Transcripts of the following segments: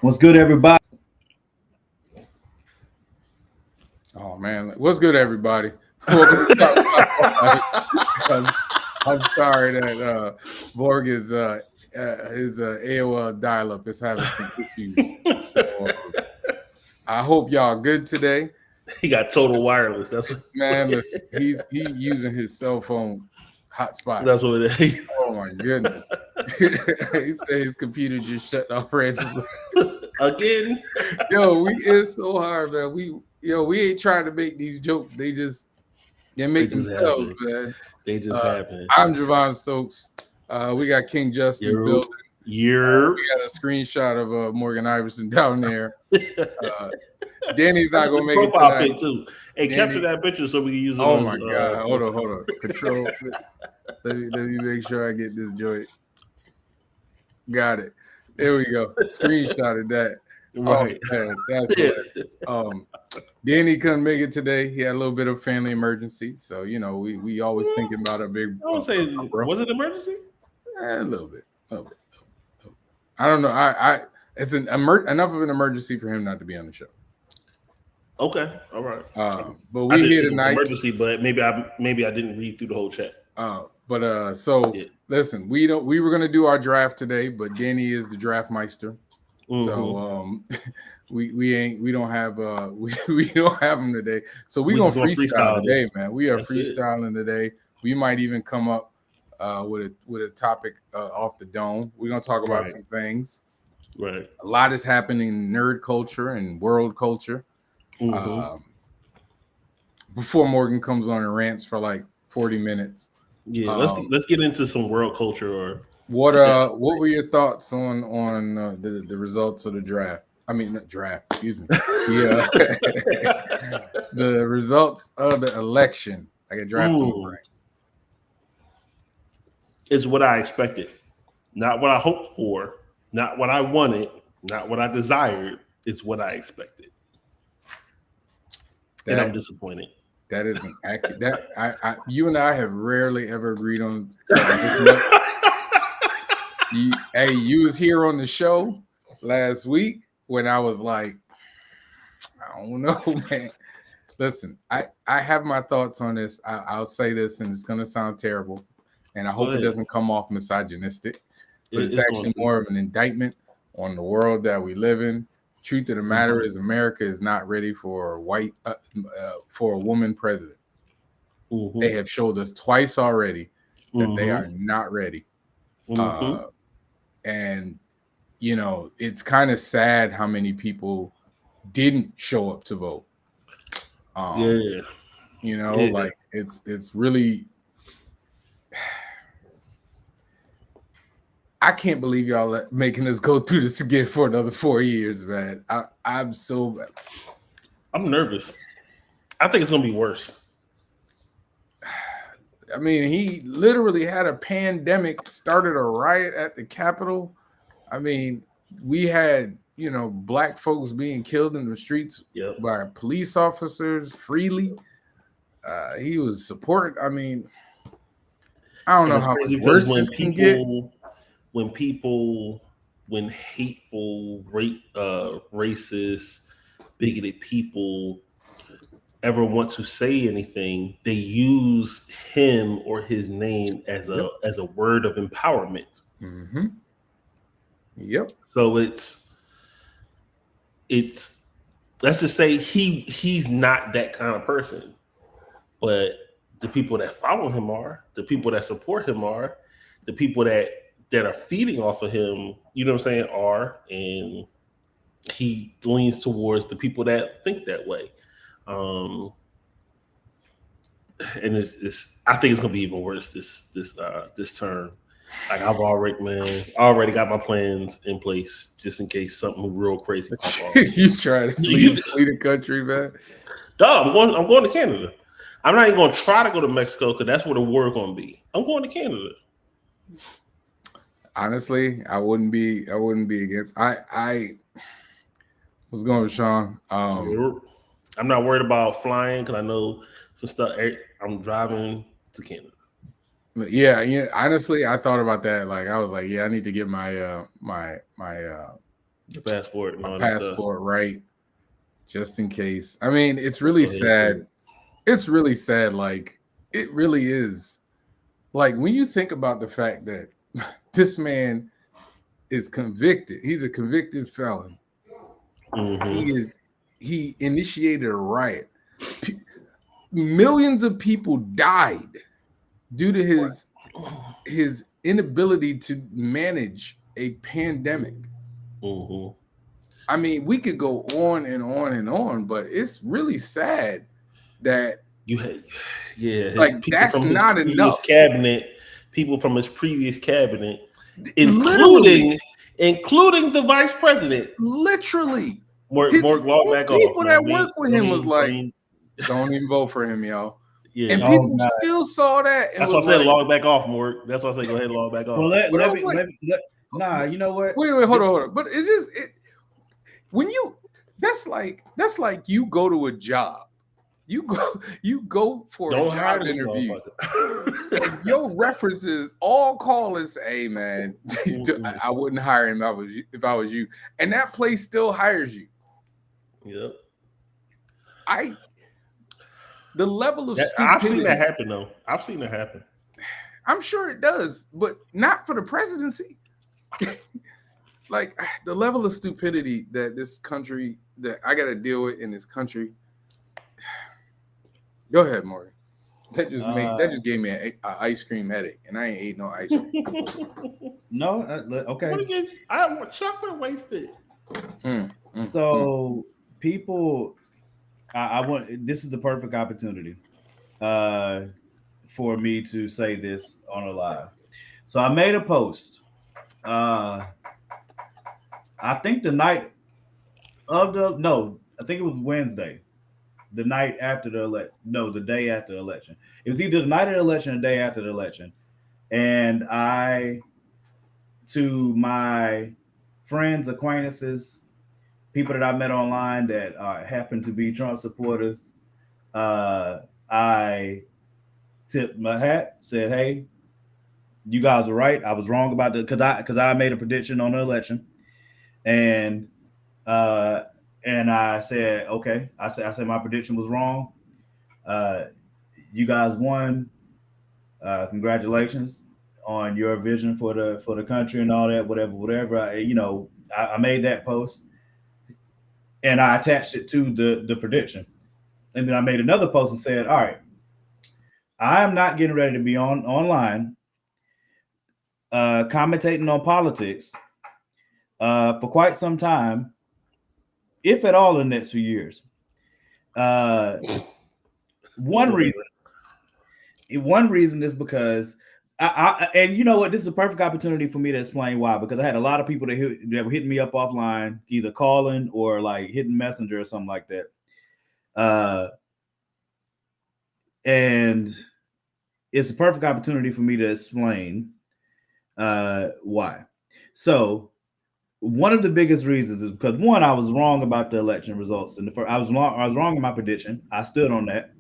What's good, everybody? Oh man, what's good, everybody? Welcome to Talk Spotlight. I'm sorry that Borg is his AOL dial-up is having some issues. So I hope y'all good today. He got total wireless. That's Man, listen, he using his cell phone hotspot. that's what it is. Oh my goodness. He said his computer just shut off randomly. Again. Yo, it's so hard, man. We ain't trying to make these jokes. They make They just themselves, happen. man. They just happen. I'm Javon Stokes. We got King Justin building. We got a screenshot of Morgan Iverson down there. Danny's not gonna make it tonight too. Hey, capture that picture so we can use it. Oh my god! Hold on. Control. let me make sure I get this joint. Got it. There we go. Screenshotted that. Right. Oh, man, that's hilarious. Danny couldn't make it today. He had a little bit of family emergency, so we always thinking about a big. I would say, was it emergency? A little bit. I don't know. It's enough of an emergency for him not to be on the show. Okay, all right. But we here tonight. Emergency, but maybe I didn't read through the whole chat. Listen, we were gonna do our draft today, but Danny is the draft meister. Mm-hmm. So we don't have him today. So we're gonna freestyle today, man. We are freestyling today. We might even come up with a topic off the dome. We're gonna talk about some things. Right. A lot is happening in nerd culture and world culture. Mm-hmm. Before Morgan comes on and rants for like 40 minutes. Yeah, let's get into some world culture. Or what were your thoughts on the results of the draft? I mean, not draft. Excuse me. Yeah, the results of the election. I get drafted. Right. It's what I expected, not what I hoped for, not what I wanted, not what I desired. It's what I expected, and I'm disappointed. That isn't accurate. That you and I have rarely ever agreed on. You was here on the show last week when I was like, I don't know, man. Listen, I have my thoughts on this. I'll say this, and it's gonna sound terrible, and I hope it doesn't come off misogynistic. But it's actually more of an indictment on the world that we live in. Truth of the matter is, America is not ready for for a woman president. Mm-hmm. They have showed us twice already that they are not ready. Mm-hmm. And it's kind of sad how many people didn't show up to vote. Like it's really. I can't believe y'all making us go through this again for another 4 years, man. I'm nervous. I think it's gonna be worse. I mean, he literally had a pandemic, started a riot at the Capitol. I mean, we had black folks being killed in the streets by police officers freely. He was support. I mean, I don't know how much worse this can get. When hateful, racist, bigoted people ever want to say anything, they use him or his name as a word of empowerment. Mm-hmm. Yep. So it's let's just say he's not that kind of person, but the people that follow him are, the people that support him are, the people that are feeding off of him, are, and he leans towards the people that think that way. And I think it's gonna be even worse this term. Like I already got my plans in place just in case something real crazy pops off. You trying to flee the country, man? Dog, I'm going to Canada. I'm not even gonna try to go to Mexico because that's where the war gonna be. I'm going to Canada. Honestly, I wouldn't be against. I was going with Sean. I'm not worried about flying because I know some stuff. I'm driving to Canada. Yeah. Honestly, I thought about that. Like I was like, I need to get my The passport and all my that stuff. passport, right? Just in case. I mean, it's really sad. It's really sad. Like, it really is. Like, when you think about the fact that this man is convicted, he's a convicted felon. Mm-hmm. He initiated a riot. Millions of people died due to his inability to manage a pandemic. Mm-hmm. I mean, we could go on and on and on, but it's really sad that You had, yeah, like that's not enough. Cabinet, people from his previous cabinet, Literally, including the vice president. Literally, Mark walk back off. People that work with him was like, don't even vote for him, y'all. Yeah, and people still saw that. That's why I said log back off, Mark. That's why I said go ahead and log back off. Well, nah, you know what? Wait, hold on. But it's just when you that's like you go to a job. You go for a job interview. And your references all call and say, hey man, I wouldn't hire him if I was you. And that place still hires you. Yep. The level of stupidity. I've seen that happen though. I've seen that happen. I'm sure it does, but not for the presidency. Like the level of stupidity that this country that I got to deal with in this country. Go ahead, Morgan. That just gave me an ice cream headache, and I ain't ate no ice cream. No, okay. I chocolate wasted. So people, I want. This is the perfect opportunity for me to say this on a live. So I made a post. I think the night of I think it was Wednesday. The night after the election. No, the day after the election. It was either the night of the election or the day after the election. And to my friends, acquaintances, people that I met online that happen to be Trump supporters, I tipped my hat, said, hey, you guys are right. I was wrong about it because I made a prediction on the election. And I said, okay. I said my prediction was wrong. You guys won. Congratulations on your vision for the country and all that. Whatever. I made that post, and I attached it to the prediction. And then I made another post and said, all right, I am not getting ready to be online commentating on politics for quite some time, if at all, in the next few years. One reason is because and you know what, this is a perfect opportunity for me to explain why, because I had a lot of people that were hitting me up offline, either calling or like hitting Messenger or something like that. And it's a perfect opportunity for me to explain why. So one of the biggest reasons is because, one, I was wrong about the election results. And I was wrong in my prediction. I stood on that.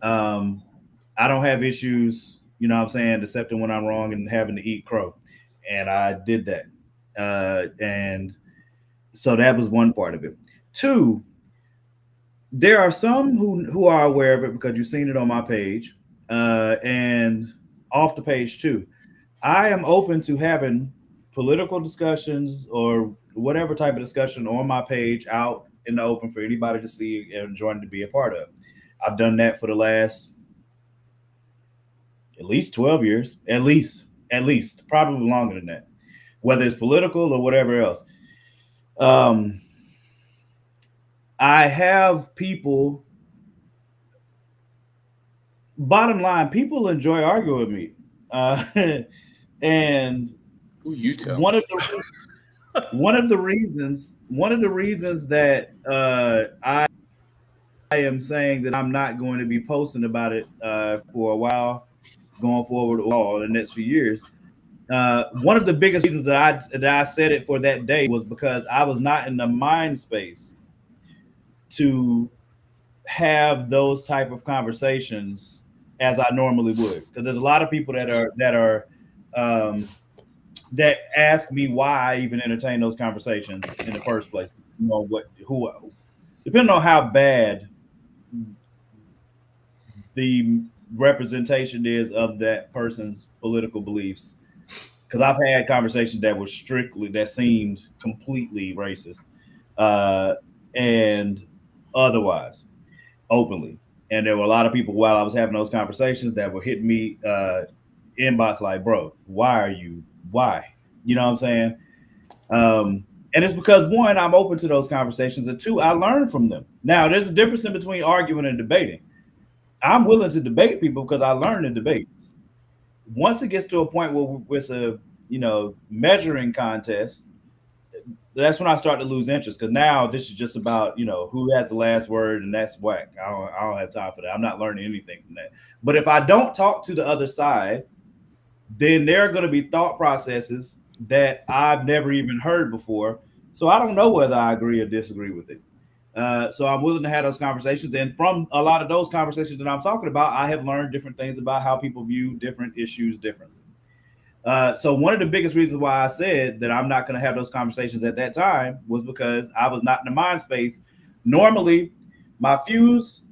I don't have issues, you know what I'm saying, accepting when I'm wrong and having to eat crow. And I did that. And so that was one part of it. Two, there are some who are aware of it because you've seen it on my page and off the page too. I am open to having political discussions or whatever type of discussion on my page out in the open for anybody to see and join to be a part of. I've done that for the last at least 12 years, at least, probably longer than that, whether it's political or whatever else. I have people, bottom line, people enjoy arguing with me. And you tell one of the reasons that I am saying that I'm not going to be posting about it for a while going forward or in the next few years. One of the biggest reasons that I said it for that day was because I was not in the mind space to have those type of conversations as I normally would. Because there's a lot of people that are that ask me why I even entertain those conversations in the first place. You know who, depending on how bad the representation is of that person's political beliefs. Because I've had conversations that seemed completely racist, and otherwise openly. And there were a lot of people while I was having those conversations that were hitting me inbox like, bro, why? You know what I'm saying? And it's because one, I'm open to those conversations, and two, I learn from them. Now, there's a difference in between arguing and debating. I'm willing to debate people because I learn in debates. Once it gets to a point where it's a measuring contest, that's when I start to lose interest, because now this is just about who has the last word, and that's whack. I don't have time for that. I'm not learning anything from that. But if I don't talk to the other side, then there are going to be thought processes that I've never even heard before. So I don't know whether I agree or disagree with it. So I'm willing to have those conversations. And from a lot of those conversations that I'm talking about, I have learned different things about how people view different issues differently. So one of the biggest reasons why I said that I'm not going to have those conversations at that time was because I was not in the mind space. Normally, my fuse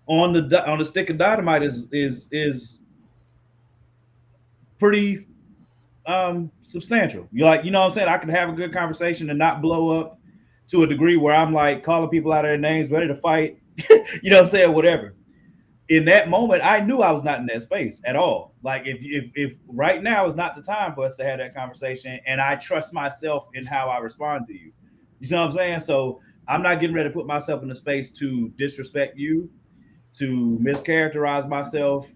on the stick of dynamite is pretty substantial. You know what I'm saying? I can have a good conversation and not blow up to a degree where I'm like calling people out of their names, ready to fight, you know what I'm saying? Whatever. In that moment, I knew I was not in that space at all. Like if right now is not the time for us to have that conversation, and I trust myself in how I respond to you. You know what I'm saying? So I'm not getting ready to put myself in a space to disrespect you, to mischaracterize myself,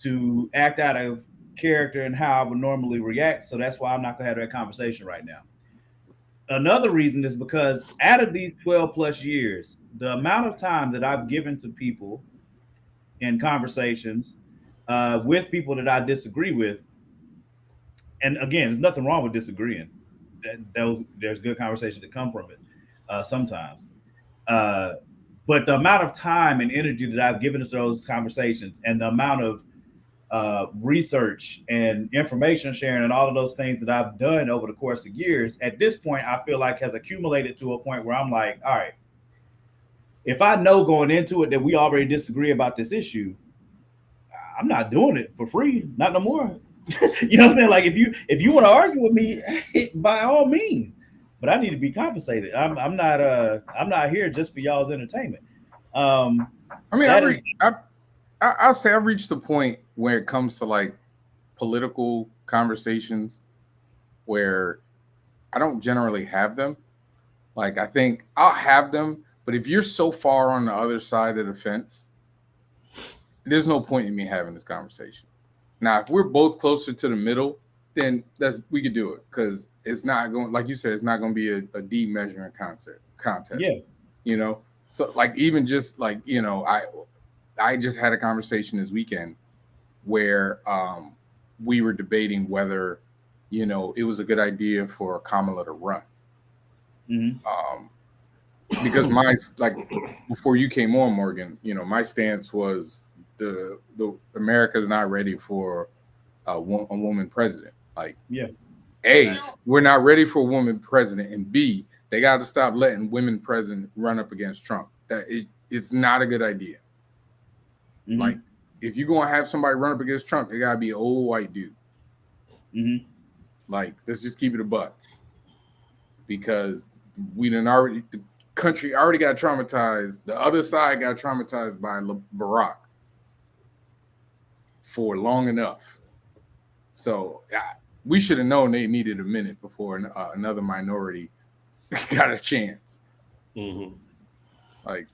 to act out of character and how I would normally react. So that's why I'm not gonna have that conversation right now. Another reason is because out of these 12 plus years, the amount of time that I've given to people in conversations with people that I disagree with, and again, there's nothing wrong with disagreeing. There's good conversations that come from it sometimes. But the amount of time and energy that I've given to those conversations, and the amount of research and information sharing and all of those things that I've done over the course of years, at this point, I feel like has accumulated to a point where I'm like, all right, if I know going into it that we already disagree about this issue, I'm not doing it for free, not no more. You know what I'm saying? Like if you want to argue with me, by all means, but I need to be compensated. I'm not here just for y'all's entertainment. I mean, I'll say I've reached the point where it comes to like political conversations where I don't generally have them. Like I think I'll have them, but if you're so far on the other side of the fence, there's no point in me having this conversation. Now, if we're both closer to the middle, then we could do it, because it's not going, like you said, it's not going to be a deep measuring contest. Yeah. So like even just like I just had a conversation this weekend where we were debating whether it was a good idea for Kamala to run. Mm-hmm. Because before you came on, Morgan, my stance was the America's not ready for a woman president. Like, yeah, A, we're not ready for a woman president, and B, they got to stop letting women president run up against Trump. It's not a good idea. Mm-hmm. Like, if you're gonna have somebody run up against Trump, it gotta be an old white dude. Mm-hmm. Like, let's just keep it a buck, because the country already got traumatized. The other side got traumatized by Barack for long enough. So we should have known they needed a minute before another minority got a chance. Mm-hmm. Like,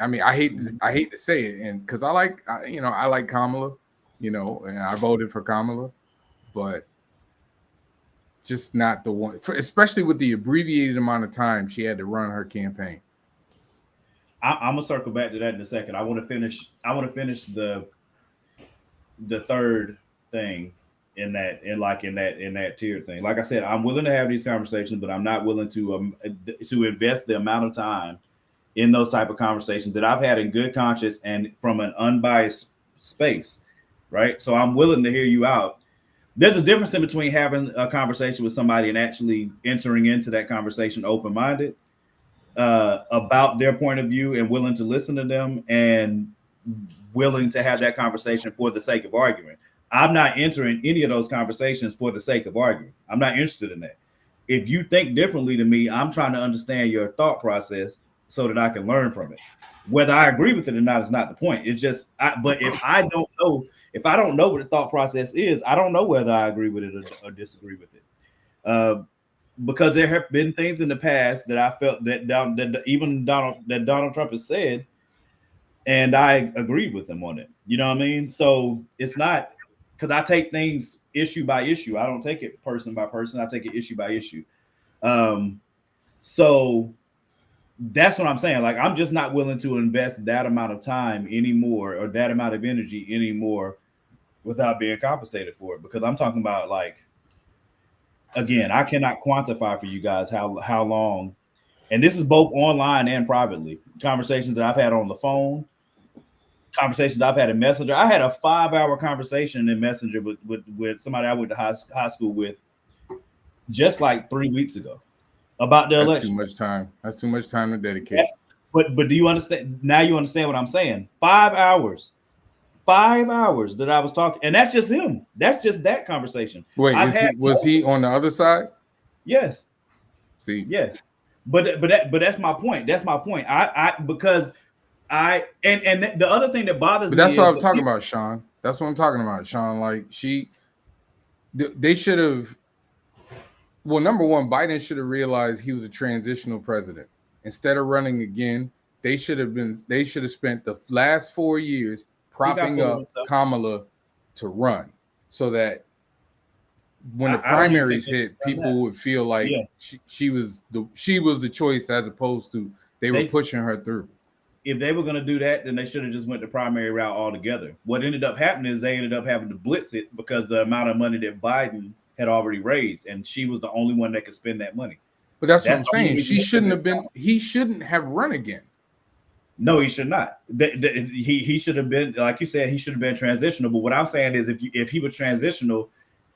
I mean, I hate to say it, and because I like Kamala, and I voted for Kamala, but just not the one, especially with the abbreviated amount of time she had to run her campaign. I'm gonna circle back to that in a second. I want to finish the third thing in that tier thing. Like I said, I'm willing to have these conversations, but I'm not willing to invest the amount of time in those type of conversations that I've had in good conscience and from an unbiased space, right? So I'm willing to hear you out, There's a difference in between having a conversation with somebody and actually entering into that conversation open-minded about their point of view and willing to listen to them and willing to have that conversation for the sake of arguing. I'm not entering any of those conversations for the sake of arguing. I'm not interested in that. If you think differently to me, I'm trying to understand your thought process so that I can learn from it. Whether I agree with it or not is not the point. It's just, but if I don't know what the thought process is, I don't know whether I agree with it or disagree with it. Because there have been things in the past that I felt that Donald Trump has said, and I agreed with him on it. You know what I mean? So it's not because I take things issue by issue. I don't take it person by person. I take it issue by issue. So that's what I'm saying. Like, I'm just not willing to invest that amount of time anymore or that amount of energy anymore without being compensated for it. Because I'm talking about, like, again, I cannot quantify for you guys how long, and this is both online and privately, conversations that I've had on the phone, conversations I've had in Messenger. I had a 5-hour conversation in Messenger with somebody I went to high school with just like 3 weeks ago about the election. That's too much time. That's too much time to dedicate. But do you understand? Now you understand what I'm saying. 5 hours. 5 hours that I was talking, and that's just him. That's just that conversation. Wait, was he on the other side? Yes. See, yes, but that's my point. That's my point. And the other thing that bothers me. But that's what I'm talking about, Sean. That's what I'm talking about, Sean. Like they should have. Well, number one, Biden should have realized he was a transitional president. Instead of running again, they should have spent the last 4 years propping up Kamala to run, so that when the primaries hit, people would feel like she was the choice as opposed to they were pushing her through. If they were going to do that, then they should have just went the primary route altogether. What ended up happening is they ended up having to blitz it because the amount of money that Biden had already raised, and she was the only one that could spend that money. But that's what I'm saying. He shouldn't have run again. No, he should not. He should have been, like you said, he should have been transitional. But what I'm saying is, if he was transitional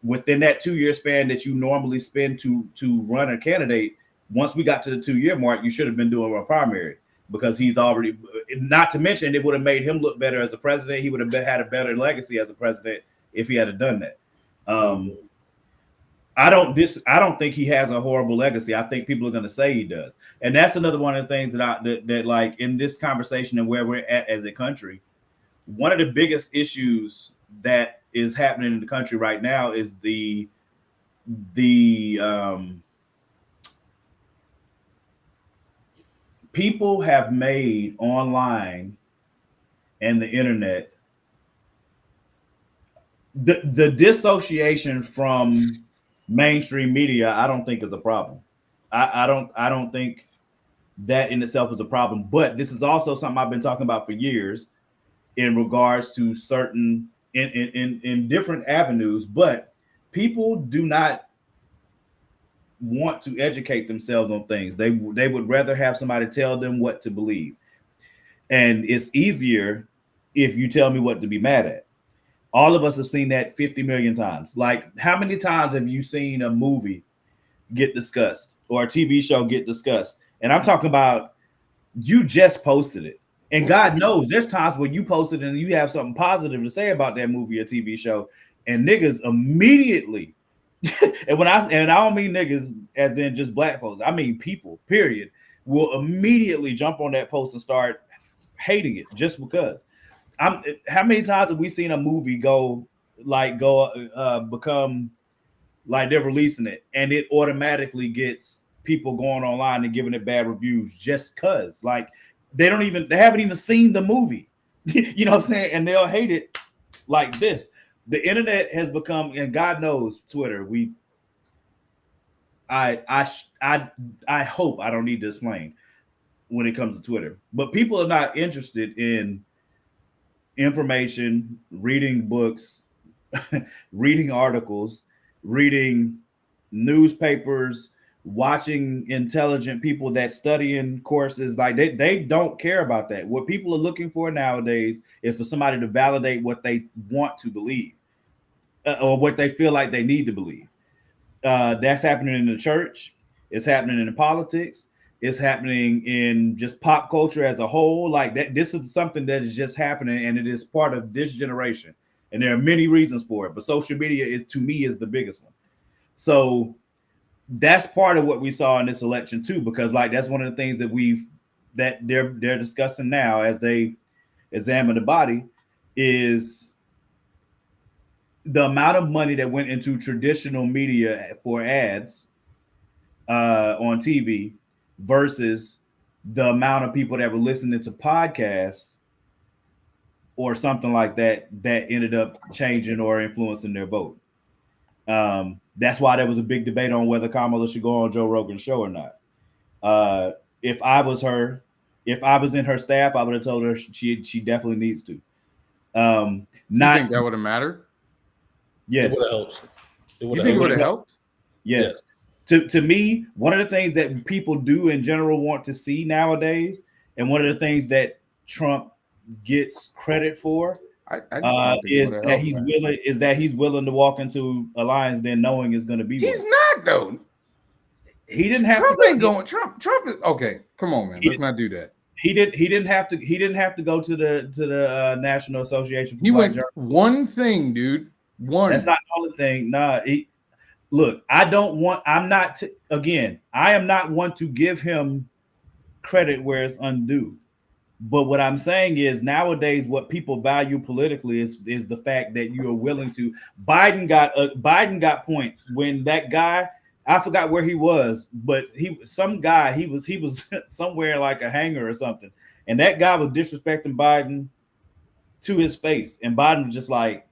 within that 2-year span that you normally spend to run a candidate, once we got to the 2-year mark, you should have been doing a primary, because he's already. Not to mention, it would have made him look better as a president. He would have had a better legacy as a president if he had done that. I don't think he has a horrible legacy. I think people are going to say he does, and that's another one of the things that like in this conversation and where we're at as a country, one of the biggest issues that is happening in the country right now is the people have made online and the internet the dissociation from mainstream media. I don't think is a problem. I don't think that in itself is a problem. But this is also something I've been talking about for years in regards to certain in different avenues. But people do not want to educate themselves on things. They would rather have somebody tell them what to believe. And it's easier if you tell me what to be mad at. All of us have seen that 50 million times. Like, how many times have you seen a movie get discussed or a TV show get discussed? And I'm talking about you just posted it. And God knows there's times when you posted and you have something positive to say about that movie or TV show, and niggas immediately, and I don't mean niggas as in just black folks, I mean people, period, will immediately jump on that post and start hating it just because. How many times have we seen a movie become like they're releasing it and it automatically gets people going online and giving it bad reviews just cause, like, they haven't even seen the movie. You know what I'm saying? And they'll hate it like this. The internet has become, and God knows Twitter, I hope I don't need to explain when it comes to Twitter, but people are not interested in information, reading books, reading articles, reading newspapers, watching intelligent people that study in courses. Like, they don't care about that. What people are looking for nowadays is for somebody to validate what they want to believe. or what they feel like they need to believe. That's happening in the church. It's happening in politics. It's happening in just pop culture as a whole. Like that, this is something that is just happening, and it is part of this generation. And there are many reasons for it, but social media is, to me, is the biggest one. So that's part of what we saw in this election too, because like that's one of the things that they're discussing now as they examine the body is the amount of money that went into traditional media for ads on TV versus the amount of people that were listening to podcasts or something like that ended up changing or influencing their vote. That's why there was a big debate on whether Kamala should go on Joe Rogan's show or not. If I was in her staff, I would have told her she definitely needs to. You think that would have mattered? Yes. It would have helped. You think it would have helped? Yes. To me, one of the things that people do in general want to see nowadays, and one of the things that Trump gets credit for, is that he's willing to walk into alliance then knowing it's going to be. He's not though. He didn't have Trump to ain't going. Trump is okay. Come on, man. Let's not do that. He didn't have to go to the National Association. He went one thing, dude. One. That's not the only thing. Nah. Look, I am not one to give him credit where it's undue. But what I'm saying is nowadays, what people value politically is the fact that you are willing to. Biden got points when that guy, I forgot where he was, but he was somewhere like a hangar or something, and that guy was disrespecting Biden to his face, and Biden was just like,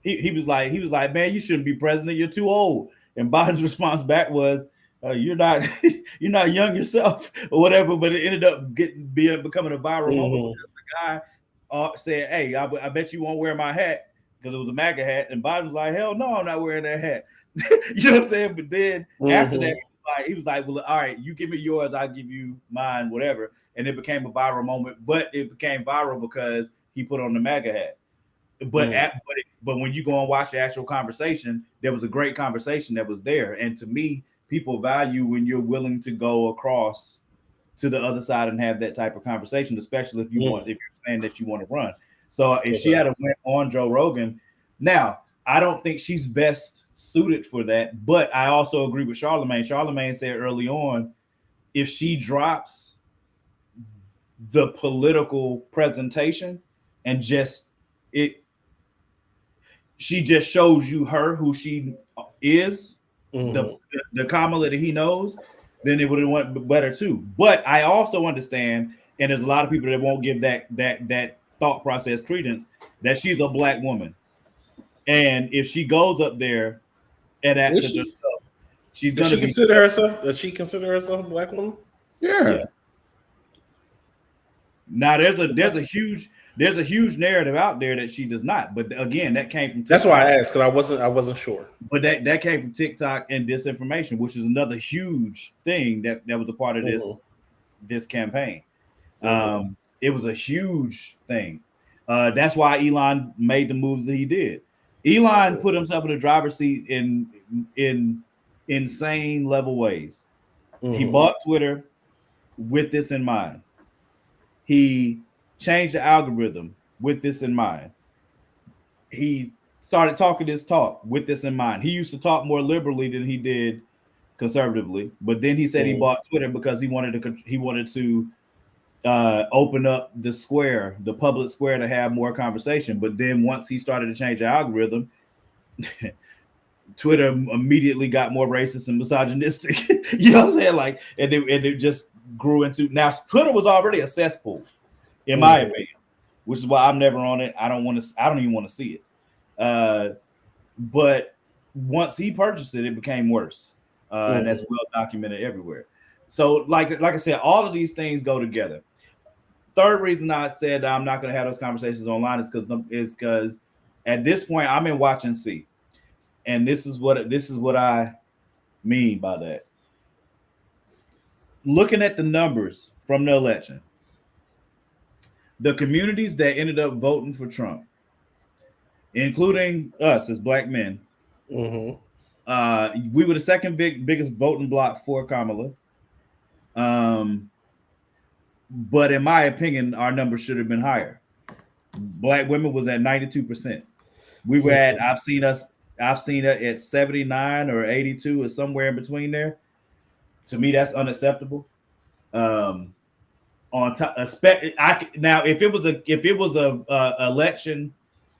he was like, man, you shouldn't be president. You're too old. And Biden's response back was, you're not young yourself or whatever. But it ended up becoming a viral moment because the guy said, hey, I bet you won't wear my hat because it was a MAGA hat. And Biden was like, hell no, I'm not wearing that hat. You know what I'm saying? But then after that, he was like, well, all right, you give me yours, I'll give you mine, whatever. And it became a viral moment, but it became viral because he put on the MAGA hat. But when you go and watch the actual conversation, there was a great conversation that was there. And to me, people value when you're willing to go across to the other side and have that type of conversation, especially if you're saying that you want to run. So if she had went on Joe Rogan, now I don't think she's best suited for that. But I also agree with Charlemagne. Charlemagne said early on, if she drops the political presentation and she just shows you who she is, the Kamala that he knows, then it would have went better too. But I also understand, and there's a lot of people that won't give that thought process credence, that she's a black woman. And if she goes up there and acts herself, she's going to consider herself. Does she consider herself a black woman? Yeah. Now there's a huge narrative out there that she does not. But again, that came from TikTok. That's why I asked, because I wasn't sure. But that came from TikTok and disinformation, which is another huge thing that was a part of this campaign. It was a huge thing. That's why Elon made the moves that he did. Elon put himself in the driver's seat in insane level ways. He bought Twitter with this in mind. He changed the algorithm with this in mind. He started talking this talk with this in mind. He used to talk more liberally than he did conservatively, but then he said he bought Twitter because he wanted to open up the public square to have more conversation. But then once he started to change the algorithm, Twitter immediately got more racist and misogynistic. You know what I'm saying? Like, and it just grew into, now Twitter was already a cesspool, in my opinion, which is why I'm never on it. I don't even want to see it. But once he purchased it, it became worse. And that's well documented everywhere. So like I said, all of these things go together. Third reason I said I'm not going to have those conversations online is because at this point I'm in watch and see. And this is what I mean by that. Looking at the numbers from the election, the communities that ended up voting for Trump including us as black men. We were the second biggest voting bloc for Kamala. But in my opinion, our numbers should have been higher. Black women was at 92%. We were at, I've seen it at 79 or 82 or somewhere in between there. To me, that's unacceptable. On top, now if it was a election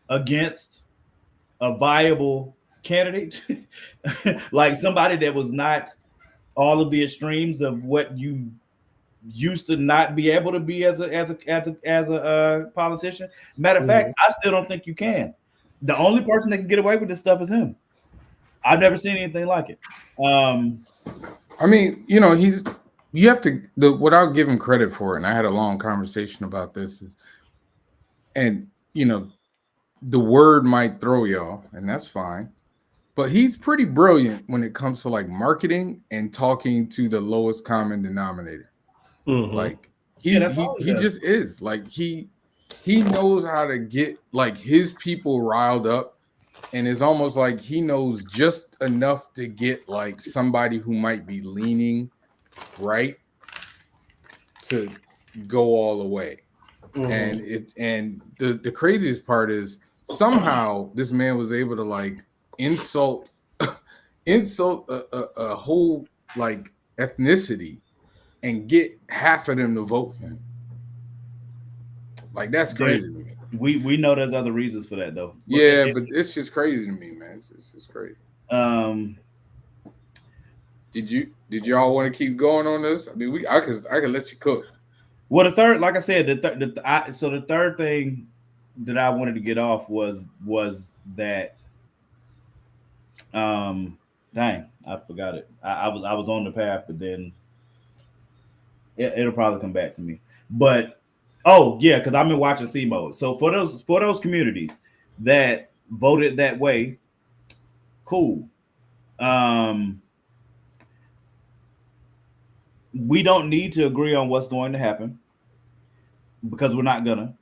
against a viable candidate, like somebody that was not all of the extremes of what you used to not be able to be as a politician. Matter of fact, I still don't think you can. The only person that can get away with this stuff is him. I've never seen anything like it. I mean, you have to, what I'll give him credit for, and I had a long conversation about this, and the word might throw y'all, and that's fine, but he's pretty brilliant when it comes to like marketing and talking to the lowest common denominator. Like he just is like he knows how to get like his people riled up, and it's almost like he knows just enough to get like somebody who might be leaning right to go all the way. And the craziest part is somehow this man was able to like insult a whole like ethnicity and get half of them to vote for him. Like that's crazy to me. We know there's other reasons for that though. Yeah, but it's just crazy to me, man. It's just crazy. Did y'all want to keep going on this? I mean, I can let you cook. Well, the third, like I said, the third thing that I wanted to get off was that dang, I forgot it. I was on the path, but then it'll probably come back to me. But oh yeah, because I've been watching C Mode. So for those communities that voted that way, cool. We don't need to agree on what's going to happen because we're not gonna.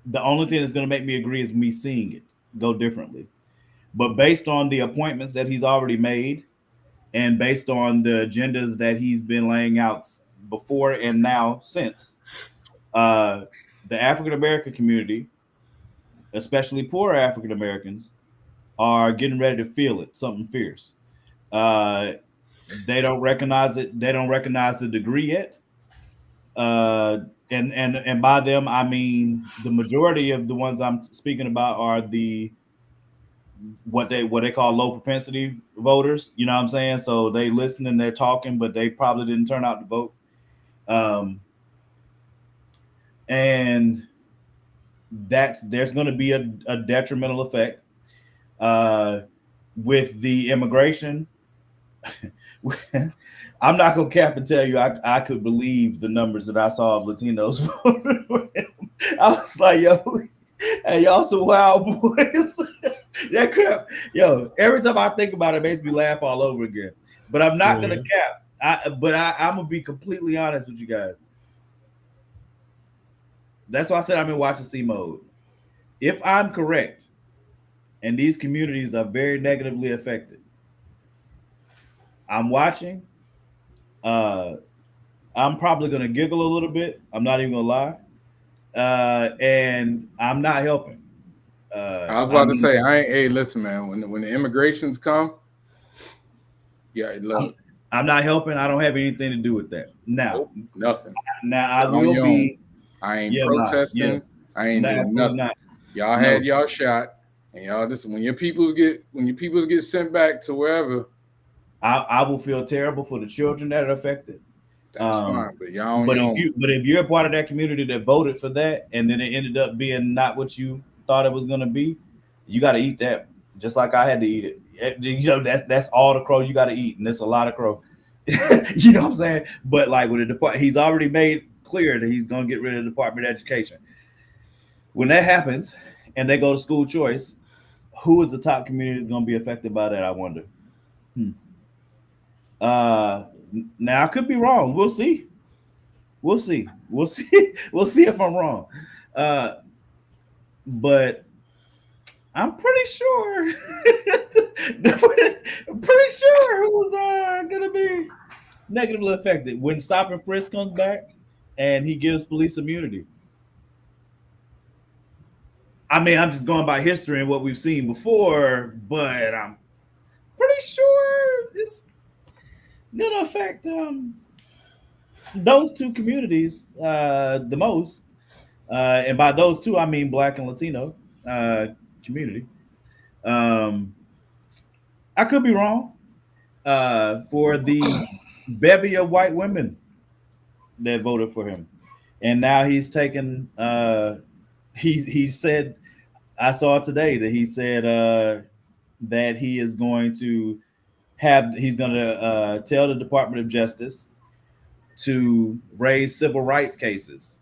The only thing that's gonna make me agree is me seeing it go differently. But based on the appointments that he's already made, and based on the agendas that he's been laying out before and now since, the African American community, especially poor African Americans, are getting ready to feel it, something fierce. They don't recognize it. They don't recognize the degree yet. And by them, I mean the majority of the ones I'm speaking about are what they call low propensity voters. You know what I'm saying? So they listen and they're talking, but they probably didn't turn out to vote. And there's going to be a detrimental effect with the immigration. I'm not gonna cap and tell you I could believe the numbers that I saw of Latinos voting. I was like, yo, hey, y'all some wild boys. That crap, yo, every time I think about it, it makes me laugh all over again. But I'm not gonna cap. I'm gonna be completely honest with you guys. That's why I said I've been watching C Mode. If I'm correct, and these communities are very negatively affected, I'm watching. I'm probably gonna giggle a little bit. I'm not even gonna lie, and I'm not helping. I was about to say, hey, listen, man. When the immigrations come, yeah, look, I'm not helping. I don't have anything to do with that. Now, nothing. Now I will be. I ain't protesting. I ain't doing nothing. Not. Y'all had y'all shot, and y'all just when your peoples get sent back to wherever. I will feel terrible for the children that are affected. That's fine, but y'all. But if you're a part of that community that voted for that, and then it ended up being not what you thought it was going to be, you got to eat that. Just like I had to eat it. You know, that's all the crow you got to eat, and there's a lot of crow. You know what I'm saying? But like with the department, he's already made clear that he's going to get rid of the Department of Education. When that happens, and they go to school choice, who is the top community that's going to be affected by that? I wonder. Now I could be wrong. We'll see. We'll see if I'm wrong. But I'm pretty sure. I'm pretty sure who was gonna be negatively affected when Stop and Frisk comes back and he gives police immunity. I mean, I'm just going by history and what we've seen before, but I'm pretty sure it's gonna affect those two communities the most. And by those two, I mean Black and Latino community. Um, I could be wrong. For the bevy of white women that voted for him, and now he's taken. He said, I saw today that he said that he is going to he's going to tell the Department of Justice to raise civil rights cases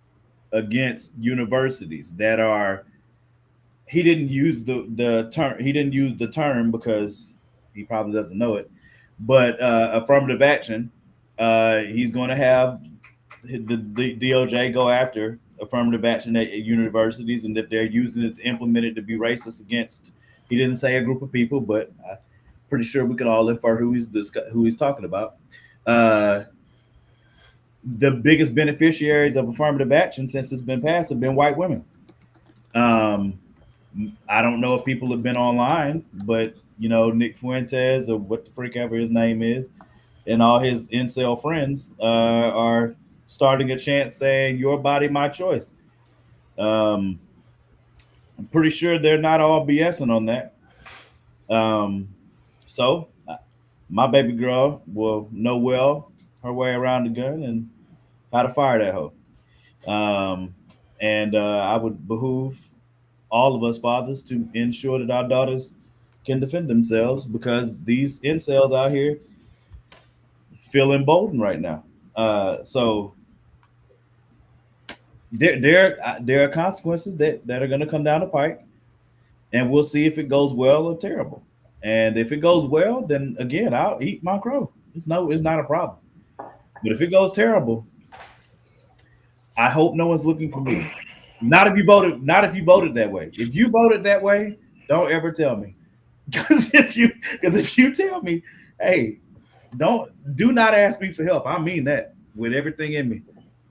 against universities that are. He didn't use the term. He didn't use the term because he probably doesn't know it. But affirmative action. He's going to have the DOJ go after affirmative action at universities, and that they're using it to implement it to be racist against. He didn't say a group of people, but I'm pretty sure we could all infer who he's talking about. The biggest beneficiaries of affirmative action since it's been passed have been white women. I don't know if people have been online, but Nick Fuentes or what the freak ever his name is, and all his incel friends are starting a chant saying "Your body, my choice." I'm pretty sure they're not all BSing on that. So my baby girl will know well her way around the gun and how to fire that hoe. And I would behoove all of us fathers to ensure that our daughters can defend themselves, because these incels out here feel emboldened right now. So there are consequences that are going to come down the pike, and we'll see if it goes well or terrible. And if it goes well, then again, I'll eat my crow. It's not a problem. But if it goes terrible, I hope no one's looking for me. Not if you voted that way. If you voted that way, don't ever tell me. Because if you tell me, hey, do not ask me for help. I mean that with everything in me.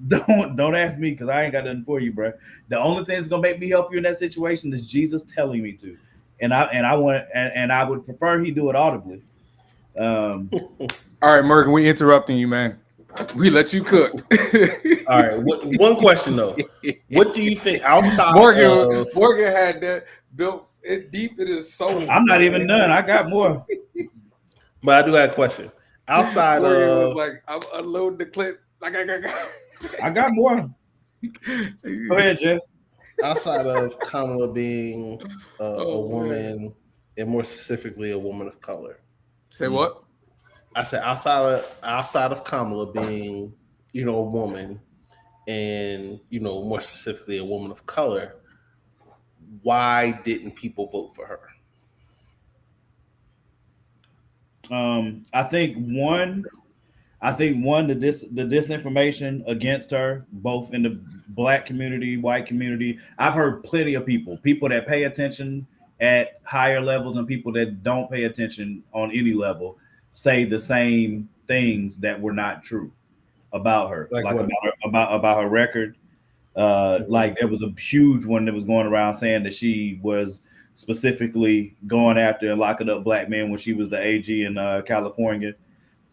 Don't ask me, because I ain't got nothing for you, bro. The only thing that's gonna make me help you in that situation is Jesus telling me to. And I would prefer he do it audibly. All right, Morgan, we interrupting you, man. We let you cook. All right. One question though. What do you think outside Morgan had that built deep in his soul? I'm not even done. I got more. But I do have a question. Outside Morgan of was like, I'm unloading the clip. I got more. Go ahead, Jess. Outside of Kamala being a woman, and more specifically a woman of color. Say what? I said outside of Kamala being, a woman, and more specifically a woman of color, why didn't people vote for her? I think one, the disinformation against her, both in the Black community, white community. I've heard plenty of people that pay attention at higher levels and people that don't pay attention on any level say the same things that were not true about her, about her record. Like there was a huge one that was going around saying that she was specifically going after and locking up Black men when she was the AG in California.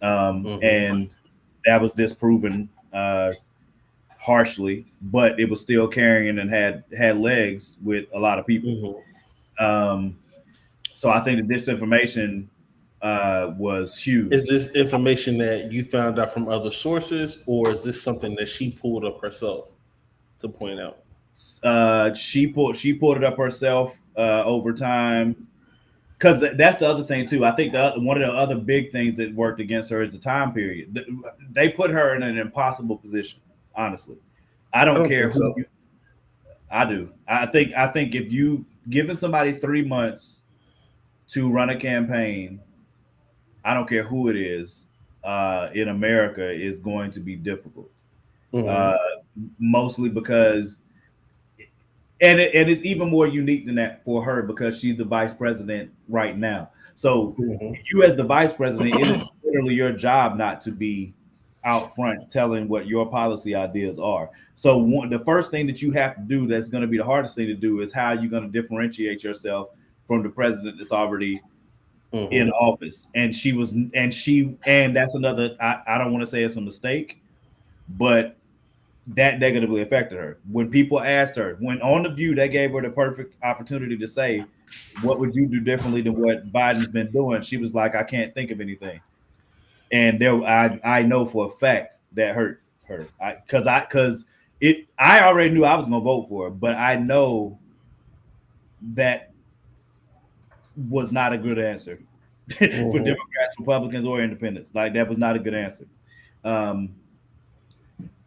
And that was disproven harshly, but it was still carrying and had legs with a lot of people. So I think the disinformation was huge. Is this information that you found out from other sources, or is this something that she pulled up herself to point out? She pulled it up herself over time, because that's the other thing too. I think one of the other big things that worked against her is the time period. They put her in an impossible position. Honestly, I don't care who. So. I do. I think if you giving somebody 3 months to run a campaign, I don't care who it is, in America, is going to be difficult. Mostly because and it's even more unique than that for her because she's the vice president right now. So you as the vice president, it is literally your job not to be out front telling what your policy ideas are. So the first thing that you have to do that's going to be the hardest thing to do is how you're going to differentiate yourself from the president that's already in office. And that's another, I don't want to say it's a mistake, but that negatively affected her. When people asked her, when on The View, they gave her the perfect opportunity to say, what would you do differently than what Biden's been doing? She was like, I can't think of anything. And I know for a fact that hurt her. I already knew I was gonna vote for her, but I know that was not a good answer for Democrats, Republicans, or independents. Like that was not a good answer.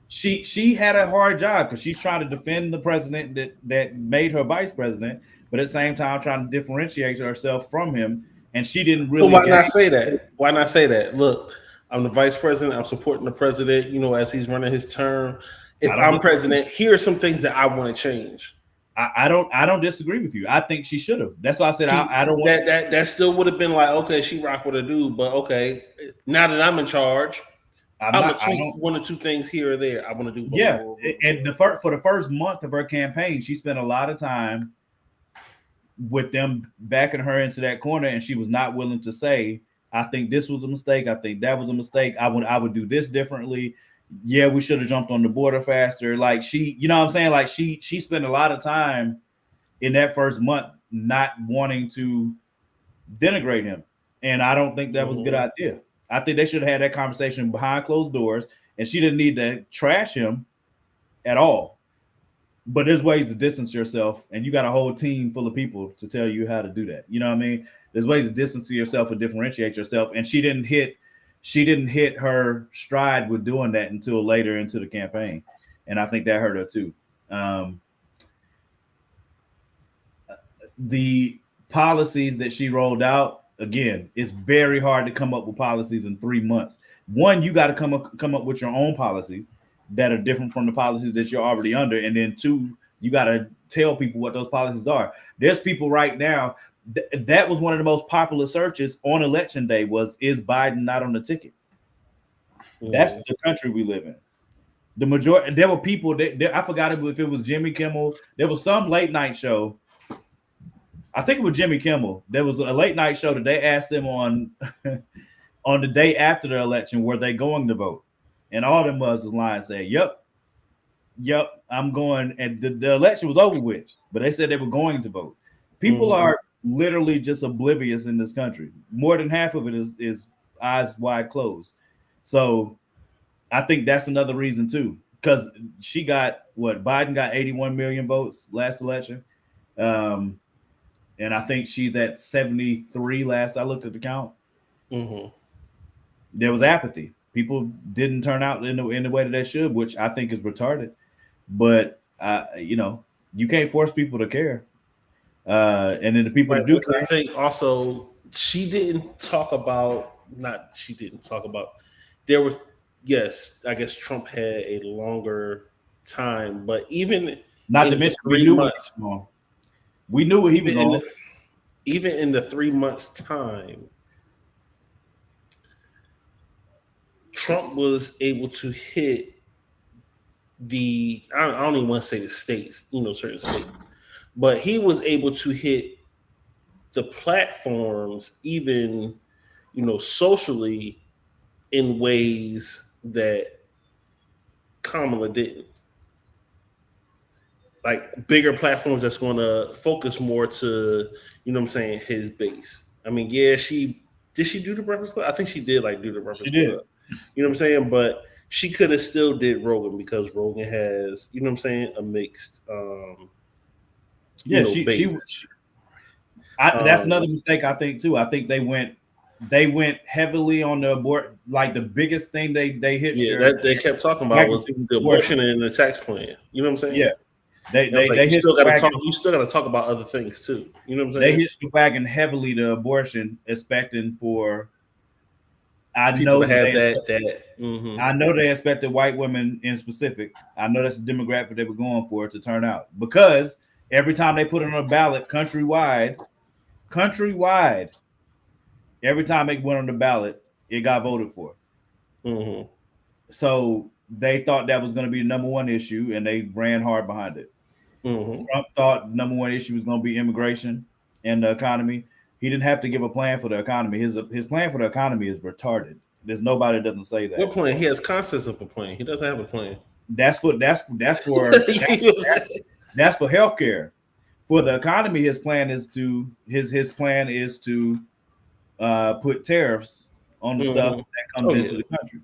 She had a hard job because she's trying to defend the president that made her vice president, but at the same time trying to differentiate herself from him. And she didn't really. So why not say that? Why not say that? Look, I'm the vice president. I'm supporting the president, as he's running his term. If I'm president, here are some things that I want to change. I don't disagree with you. I think she should have. That's why I said I don't want that still would have been like, okay, she rock with a dude, but okay, now that I'm in charge, I'm gonna tweak one or two things here or there. I want to do both. Yeah, and for the first month of her campaign, she spent a lot of time with them backing her into that corner, and she was not willing to say, I think this was a mistake. I think that was a mistake. I would do this differently. Yeah, we should have jumped on the border faster. Like she, you know what I'm saying? Like she spent a lot of time in that first month not wanting to denigrate him. And I don't think that was a good idea. I think they should have had that conversation behind closed doors, and she didn't need to trash him at all. But there's ways to distance yourself, and you got a whole team full of people to tell you how to do that. You know what I mean? There's ways to distance yourself and differentiate yourself. And she didn't hit her stride with doing that until later into the campaign. And I think that hurt her too. The policies that she rolled out, again, it's very hard to come up with policies in 3 months. One, you got to come up with your own policies that are different from the policies that you're already under. And then two, you got to tell people what those policies are. There's people right now, that was one of the most popular searches on election day was, is Biden not on the ticket? That's the country we live in. The majority, there were people I forgot if it was Jimmy Kimmel. There was some late night show. I think it was Jimmy Kimmel. There was a late night show that they asked them on the day after the election, were they going to vote? And all them was lying, saying, yep, I'm going. And the election was over with, but they said they were going to vote. People are literally just oblivious in this country. More than half of it is eyes wide closed. So I think that's another reason too, because she got Biden got 81 million votes last election. And I think she's at 73 last I looked at the count. There was apathy. People didn't turn out in the way that they should, which I think is retarded. But you can't force people to care. And then the people that do care. I think also she didn't talk about. There was, yes, I guess Trump had a longer time, but even not to mention we knew what he was on. Even in the 3 months time, Trump was able to hit I don't even want to say the states, certain states, but he was able to hit the platforms, even, socially, in ways that Kamala didn't. Like bigger platforms that's going to focus more to, his base. I mean, yeah, did she do the Breakfast Club? I think she did do the Breakfast Club. Did. You know what I'm saying? But she could have still did Rogan because Rogan has, a mixed base. That's another mistake I think too. I think they went heavily on the abort. Like the biggest thing they hit. Yeah, that they kept talking about was the abortion and the tax plan. You know what I'm saying? Yeah. They you still got to talk about other things too. You know what I'm saying? They hit the wagon heavily to abortion, expecting for. I know they expected white women in specific. I know that's the demographic they were going for to turn out, because Every time they put it on a ballot countrywide, every time it went on the ballot, it got voted for. Mm-hmm. So they thought that was going to be the number one issue, and they ran hard behind it. Mm-hmm. Trump thought the number one issue was going to be immigration and the economy. He didn't have to give a plan for the economy. His plan for the economy is retarded. There's nobody that doesn't say that. What plan? He has concepts of a plan. He doesn't have a plan. That's for healthcare. For the economy, his plan is to put tariffs on the stuff that comes into the country.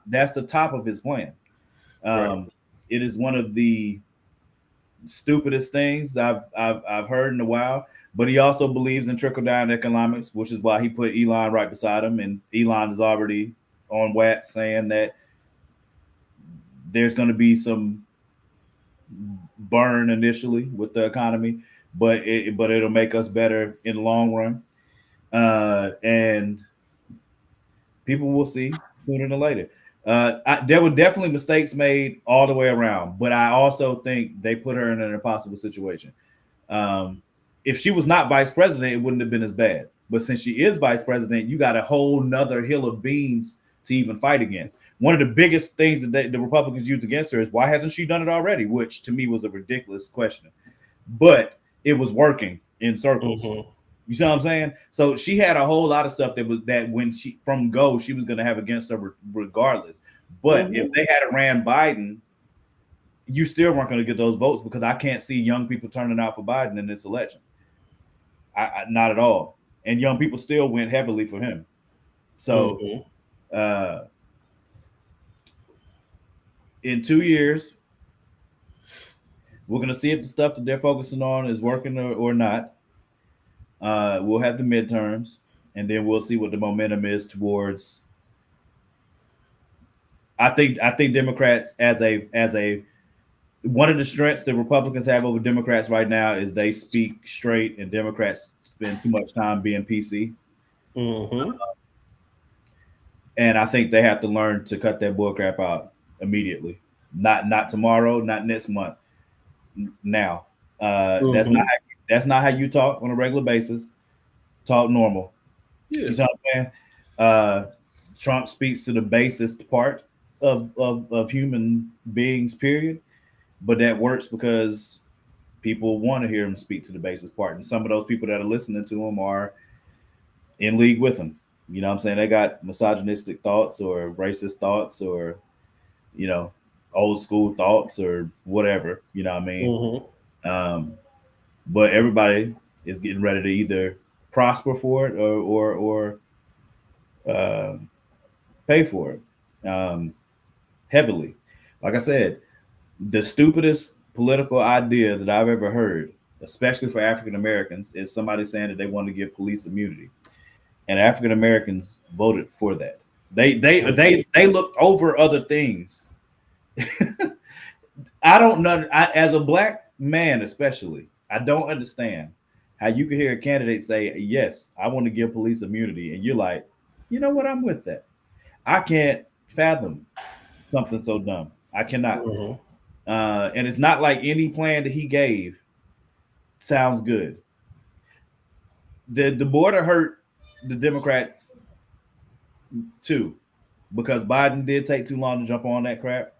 That's the top of his plan. Right. It is one of the stupidest things that I've heard in a while. But he also believes in trickle down economics, which is why he put Elon right beside him. And Elon is already on wax saying that there's going to be some burn initially with the economy, but it'll make us better in the long run. And people will see sooner than later. There were definitely mistakes made all the way around, but I also think they put her in an impossible situation. If she was not vice president, it wouldn't have been as bad. But since she is vice president, you got a whole nother hill of beans to even fight against. One of the biggest things that the Republicans used against her is, why hasn't she done it already? Which to me was a ridiculous question. But it was working in circles. Mm-hmm. You see what I'm saying? So she had a whole lot of stuff that when she from go, she was going to have against her regardless. But if they had ran Biden, you still weren't going to get those votes, because I can't see young people turning out for Biden in this election. I not at all. And young people still went heavily for him. So in 2 years, we're going to see if the stuff that they're focusing on is working or not. We'll have the midterms, and then we'll see what the momentum is towards. I think Democrats as a one of the strengths the Republicans have over Democrats right now is they speak straight, and Democrats spend too much time being PC. And I think they have to learn to cut that bullcrap out immediately. Not tomorrow, not next month. Now, that's not how you talk on a regular basis. Talk normal. Yeah. You know what I'm saying? Trump speaks to the basest part of human beings, period. But that works because people want to hear him speak to the basest part. And some of those people that are listening to him are in league with him. You know what I'm saying? They got misogynistic thoughts or racist thoughts or, old school thoughts or whatever. You know what I mean? But everybody is getting ready to either prosper for it or pay for it heavily. Like I said, the stupidest political idea that I've ever heard, especially for African Americans, is somebody saying that they want to give police immunity, and African Americans voted for that. They looked over other things. I don't know. As a black man, especially, I don't understand how you can hear a candidate say, "Yes, I want to give police immunity," and you're like, "You know what? I'm with that." I can't fathom something so dumb. I cannot. And it's not like any plan that he gave sounds good. The border hurt the Democrats too, because Biden did take too long to jump on that crap.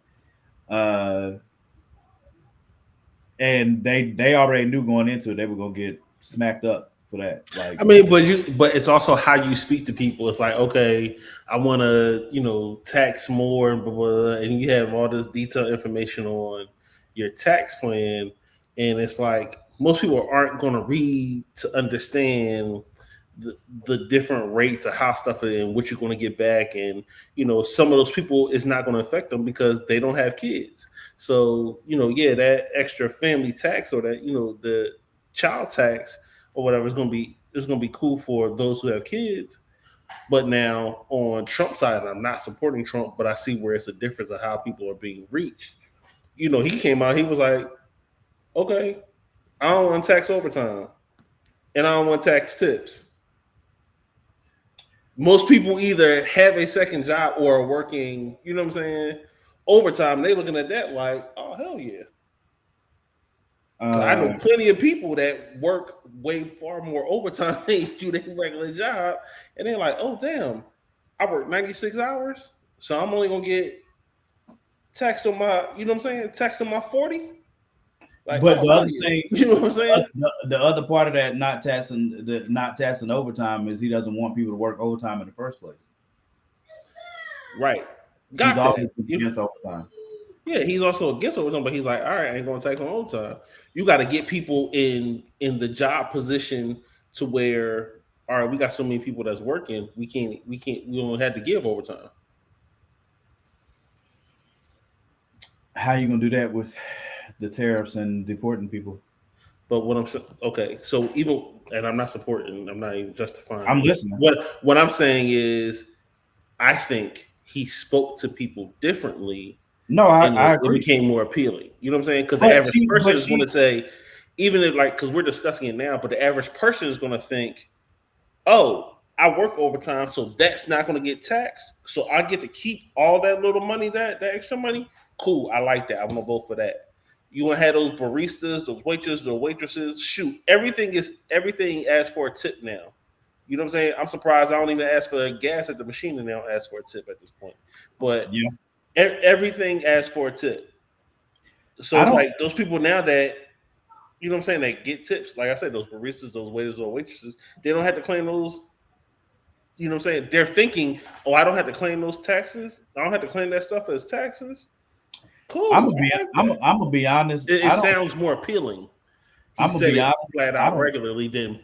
And they already knew going into it they were gonna get smacked up for that. Like, I mean, but it's also how you speak to people. It's like, okay, I want to, tax more and blah, blah, blah, and you have all this detailed information on your tax plan, and it's like most people aren't going to read to understand the different rates of how stuff is and what you're going to get back, and some of those people it's not going to affect them because they don't have kids. So that extra family tax or that the child tax or whatever is going to be cool for those who have kids. But now on Trump's side, I'm not supporting Trump, but I see where it's a difference of how people are being reached. He came out, he was like, okay, I don't want to tax overtime and I don't want to tax tips. Most people either have a second job or are working, overtime. They looking at that like, oh, hell yeah. I know plenty of people that work way far more overtime than they do their regular job, and they're like, "Oh, damn, I work 96 hours, so I'm only gonna get taxed on my, you know what I'm saying? Taxed on my 40." Like, but oh, the other thing, you know what I'm saying? the other part of that not taxing overtime is he doesn't want people to work overtime in the first place. Right. He's always against overtime. Yeah, he's also against overtime, but he's like, all right, I ain't gonna tax on overtime. You got to get people in the job position to where, all right, we got so many people that's working, we don't have to give overtime. How are you gonna do that with the tariffs and deporting people? But what I'm saying, okay, so even, and I'm not supporting, I'm not even justifying. I'm listening. What I'm saying is, I think he spoke to people differently. No, I agree. It became more appealing. You know what I'm saying? Because the average person is going to say, even if because we're discussing it now, but the average person is going to think, oh, I work overtime, so that's not going to get taxed. So I get to keep all that little money, that extra money. Cool, I like that. I'm going to vote for that. You want to have those baristas, those waitresses. Shoot, everything asks for a tip now. You know what I'm saying? I'm surprised I don't even ask for gas at the machine and they don't ask for a tip at this point. But yeah, everything asks for a tip. So it's like those people now that, you know what I'm saying, they get tips. Like I said, those baristas, those waiters or waitresses, they don't have to claim those. You know what I'm saying? They're thinking, oh, I don't have to claim those taxes. I don't have to claim that stuff as taxes. Cool. I'm gonna be honest. It sounds more appealing. I'm gonna be honest, flat out regularly than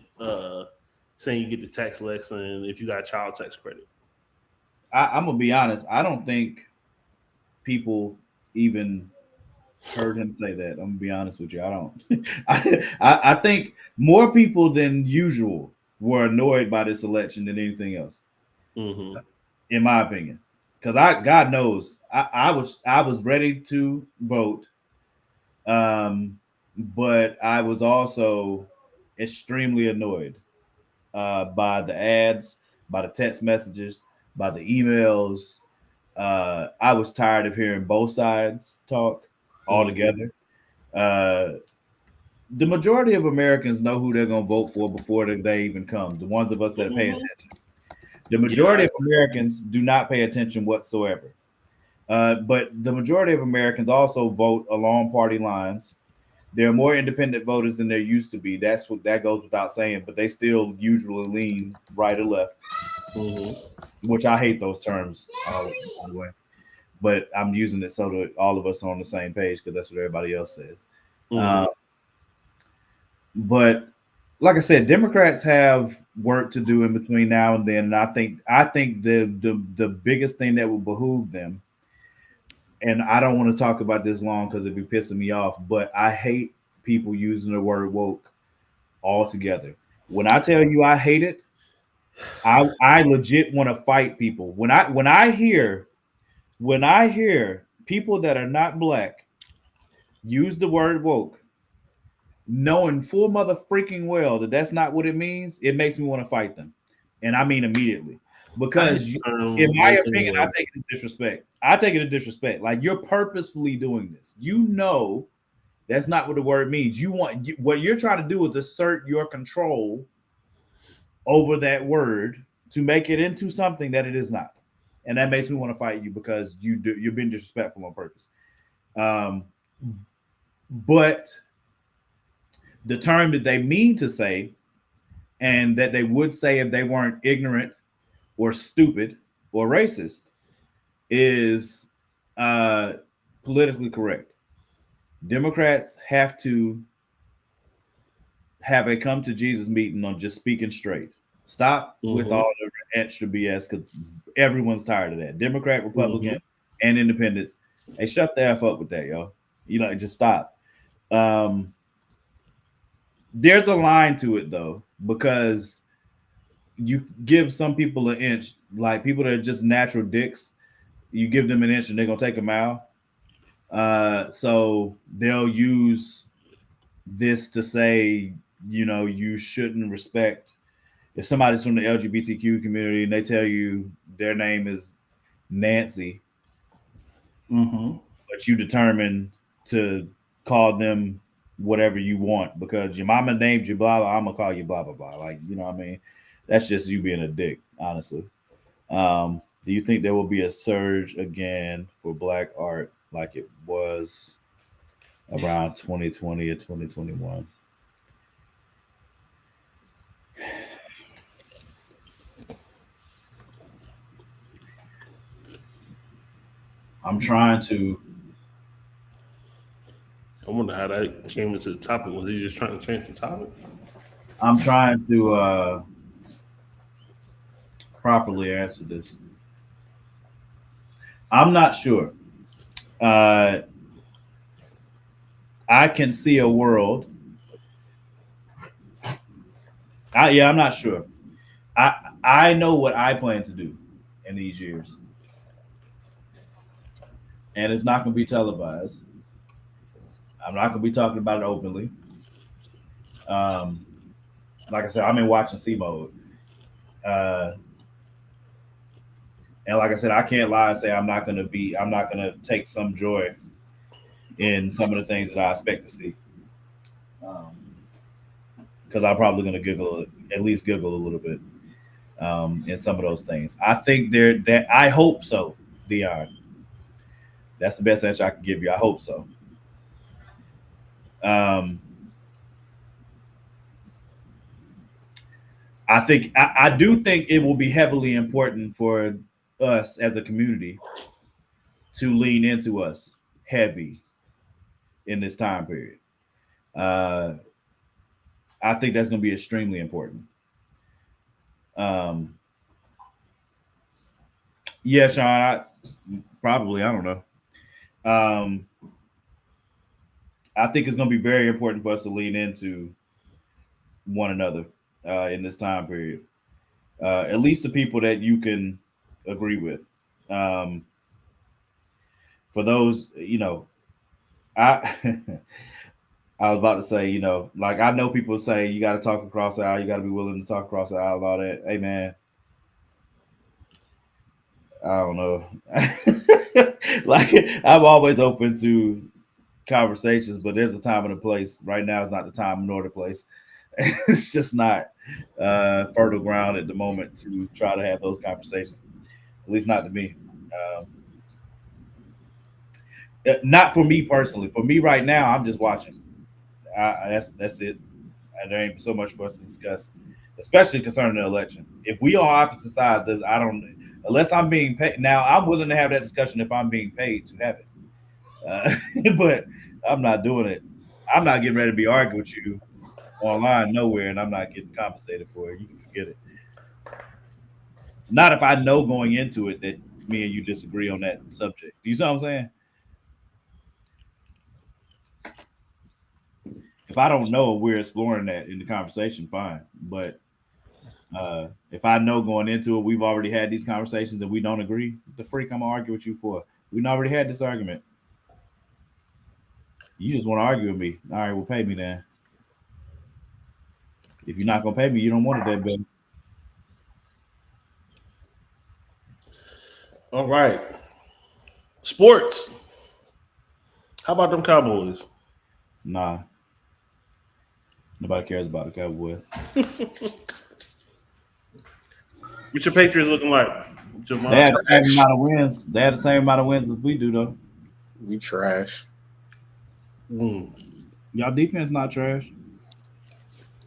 saying you get the tax less and if you got child tax credit. I'm gonna be honest. I don't think people even heard him say that. I'm gonna be honest with you. I don't. I think more people than usual were annoyed by this election than anything else, in my opinion. Because God knows, I was ready to vote, but I was also extremely annoyed by the ads, by the text messages, by the emails. I was tired of hearing both sides talk altogether. The majority of Americans know who they're going to vote for before the day even comes. The ones of us that pay attention. The majority of Americans do not pay attention whatsoever. But the majority of Americans also vote along party lines. There are more independent voters than there used to be. That goes without saying, but they still usually lean right or left, which I hate those terms, by the way. But I'm using it so that all of us are on the same page because that's what everybody else says. But like I said, Democrats have work to do in between now and then, and I think the biggest thing that will behoove them, and I don't want to talk about this long because it'd be pissing me off, but I hate people using the word woke altogether. When I tell you I hate it, I legit want to fight people. When I hear people that are not black use the word woke, knowing full mother freaking well that that's not what it means, it makes me want to fight them. And I mean immediately. Because in my opinion, I take it as disrespect. Like, you're purposefully doing this. You know that's not what the word means. What you're trying to do is assert your control over that word to make it into something that it is not. And that makes me want to fight you because you're being disrespectful on purpose. But the term that they mean to say, and that they would say if they weren't ignorant or stupid or racist, is politically correct. Democrats have to have a come to Jesus meeting on just speaking straight. Stop with all the extra BS because everyone's tired of that. Democrat, Republican, and independents. Hey, shut the F up with that, yo. Just stop. There's a line to it though, because you give some people an inch, like people that are just natural dicks, you give them an inch and they're gonna take a mile. So they'll use this to say, you shouldn't respect if somebody's from the LGBTQ community and they tell you their name is Nancy, but you determine to call them whatever you want because your mama named you blah blah. I'm gonna call you blah blah blah. Like, you know what I mean? That's just you being a dick, honestly. Do you think there will be a surge again for black art like it was around 2020 or 2021? I'm trying to. I wonder how that came into the topic. Was he just trying to change the topic? I'm trying to properly answer this. I'm not sure. I can see a world. I'm not sure. I know what I plan to do in these years, and it's not going to be televised. I'm not going to be talking about it openly. Like I said, I'm in watch and see mode. And like I said, I can't lie and say I'm not gonna take some joy in some of the things that I expect to see. Because I'm probably gonna at least giggle a little bit in some of those things. I think I hope so, Dion. That's the best answer I can give you. I hope so. I do think it will be heavily important for us as a community to lean into us heavy in this time period. I think that's going to be extremely important. Yeah, Sean, I don't know. I think it's going to be very important for us to lean into one another in this time period. At least the people that you can agree with. For those, I I was about to say, like I know people say you got to talk across the aisle, you got to be willing to talk across the aisle about that. Hey, man, I don't know. Like I'm always open to conversations, but there's a time and a place. Right now is not the time nor the place. It's just not fertile ground at the moment to try to have those conversations. At least not to me. Not for me personally. For me right now, I'm just watching. That's it. There ain't so much for us to discuss, especially concerning the election. If we on opposite sides, unless I'm being paid. Now, I'm willing to have that discussion if I'm being paid to have it. But I'm not doing it. I'm not getting ready to be arguing with you online nowhere, and I'm not getting compensated for it. You can forget it. Not if I know going into it that me and you disagree on that subject. You see what I'm saying? If I don't know we're exploring that in the conversation, fine. But if I know going into it, we've already had these conversations and we don't agree, the freak I'm gonna argue with you for? We've already had this argument. You just want to argue with me. All right, well, pay me then. If you're not gonna pay me, you don't want it that bad. All right. Sports. How about them Cowboys? Nah. Nobody cares about the Cowboys. What's your Patriots looking like? They had the same amount of wins. They had the same amount of wins as we do, though. We trash. Y'all defense not trash.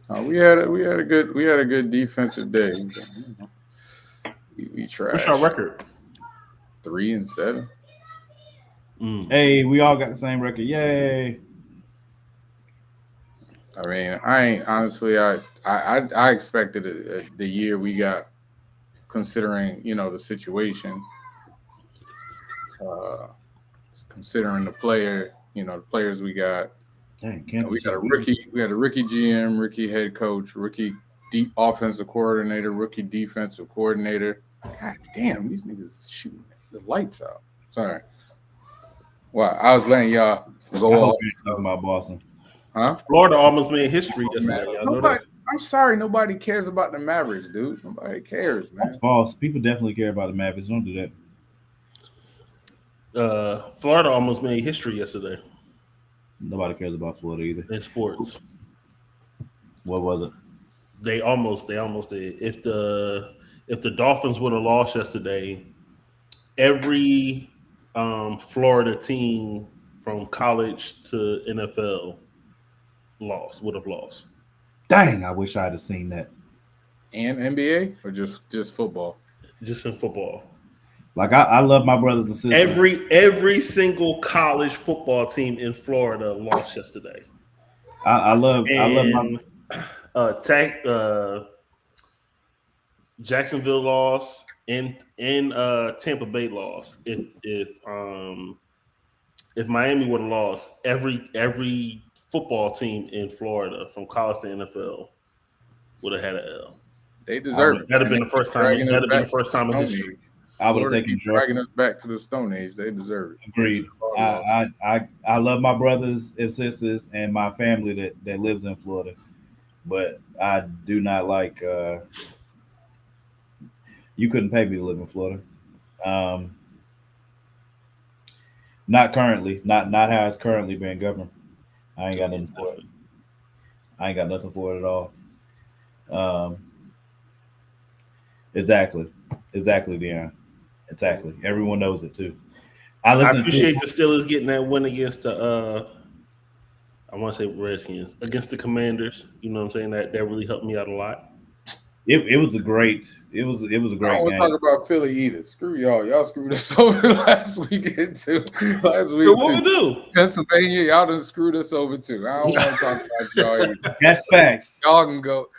We had a good defensive day. We trash. What's our record? 3-7. Hey, we all got the same record. Yay! I mean, I expected the year we got, considering the situation, considering the players we got. Dang, We got a rookie GM, rookie head coach, rookie offensive coordinator, rookie defensive coordinator. God damn, these niggas is shooting the lights out. Sorry. Well, I was letting y'all go off. Talking about Boston. Huh? Florida almost made history yesterday. I'm sorry, nobody cares about the Mavericks, dude. Nobody cares, man. That's false. People definitely care about the Mavericks. Don't do that. Florida almost made history yesterday. Nobody cares about Florida either. in sports. What was it? They almost did. If the Dolphins would have lost yesterday, every Florida team from college to NFL would have lost. Dang, I wish I'd have seen that. And NBA or just football? Just in football. Like I love my brothers and sisters. Every single college football team in Florida lost yesterday. I love my Jacksonville lost and Tampa Bay lost. If Miami would have lost, every football team in Florida from college to NFL would have had an L. They deserve it. That'd have been the first time. That'd have been the first time in Stone history. Age. I would have Florida taken keep dragging us back to the Stone Age. They deserve it. Agreed. I love my brothers and sisters and my family that lives in Florida, but I do not like. You couldn't pay me to live in Florida. Not currently. Not how it's currently being governed. I ain't got nothing for it. I ain't got nothing for it at all. Exactly, Deon. Exactly. Everyone knows it too. I appreciate the Steelers getting that win against the I want to say Redskins, against the Commanders. You know what I'm saying? That really helped me out a lot. It was a great great I don't game. want to talk about Philly either. Screw y'all. Y'all screwed us over last weekend too. Last week, So what we do? Pennsylvania, y'all done screwed us over too. I don't want to talk about y'all either. That's facts. Y'all can go.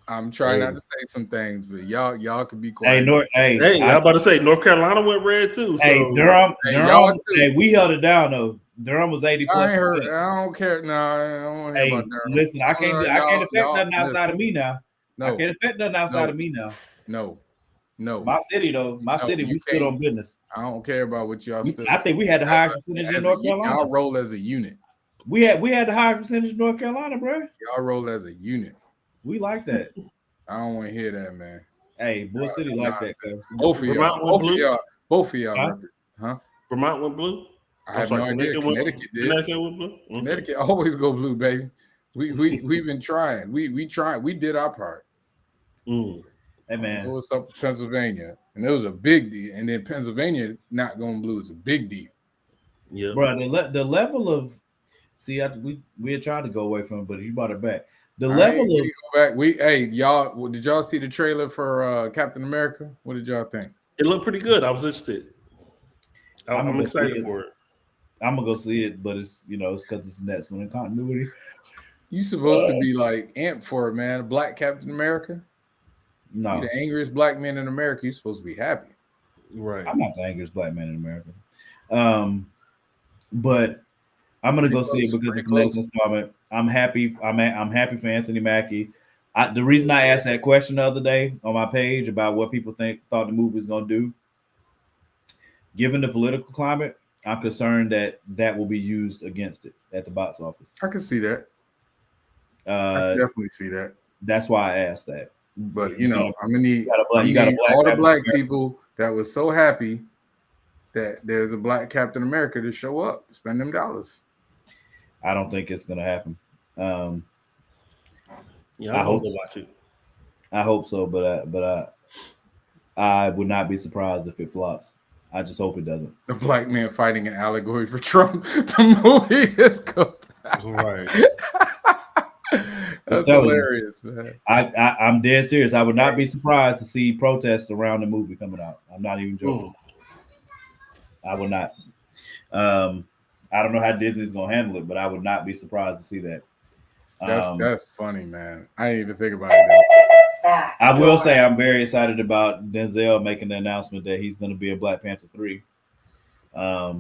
I'm trying not to say some things, but y'all can be quiet. Hey, I'm about to say North Carolina went red too. So. Hey, Durham. y'all too. Hey, we held it down though. Durham was 80+%. I don't care. No, I don't want to hear about Durham. Listen, I can't affect nothing outside of me now. No, I can't affect nothing outside of me now. No. My city though. My city, we stood on business. I don't care about what y'all stood. I think we had the highest percentage in North Carolina. Y'all roll as a unit. We had the highest percentage in North Carolina, bro. Y'all roll as a unit. We like that. I don't want to hear that, man. Hey, Bull City like that, cuz. Both of y'all. Huh? Vermont went blue. I have no idea. Connecticut did. Connecticut went blue. Okay. Connecticut always go blue, baby. We've been trying. We tried. We did our part. Hey man, it was up to Pennsylvania, and it was a big deal. And then Pennsylvania not going blue is a big deal. Yeah, bro. The level of we had tried to go away from it, but you brought it back. The level of go back. Y'all did y'all see the trailer for Captain America? What did y'all think? It looked pretty good. I was interested. I'm excited for it. I'm gonna go see it, but it's it's because it's next one in continuity. You supposed to be like amped for it, man. Black Captain America. No, you're the angriest black man in America. You're supposed to be happy. Right. I'm not the angriest black man in America. But I'm gonna go see it because it's the next installment. I'm happy. I'm happy for Anthony Mackie. The reason I asked that question the other day on my page about what people thought the movie was gonna do, given the political climate, I'm concerned that will be used against it at the box office. I can see that. I can definitely see that. That's why I asked that. But I'm gonna need all the black people that was so happy that there's a black Captain America to show up, spend them dollars. I don't think it's gonna happen. I hope so. Watch it. I hope so, but I would not be surprised if it flops. I just hope it doesn't. The black man fighting an allegory for Trump. The movie is good. Right. That's hilarious, man. I'm dead serious. I would not be surprised to see protests around the movie coming out. I'm not even joking. I would not. I don't know how Disney's gonna handle it, but I would not be surprised to see that. That's funny, man. I didn't even think about it. I will say I'm very excited about Denzel making the announcement that he's going to be in Black Panther 3. I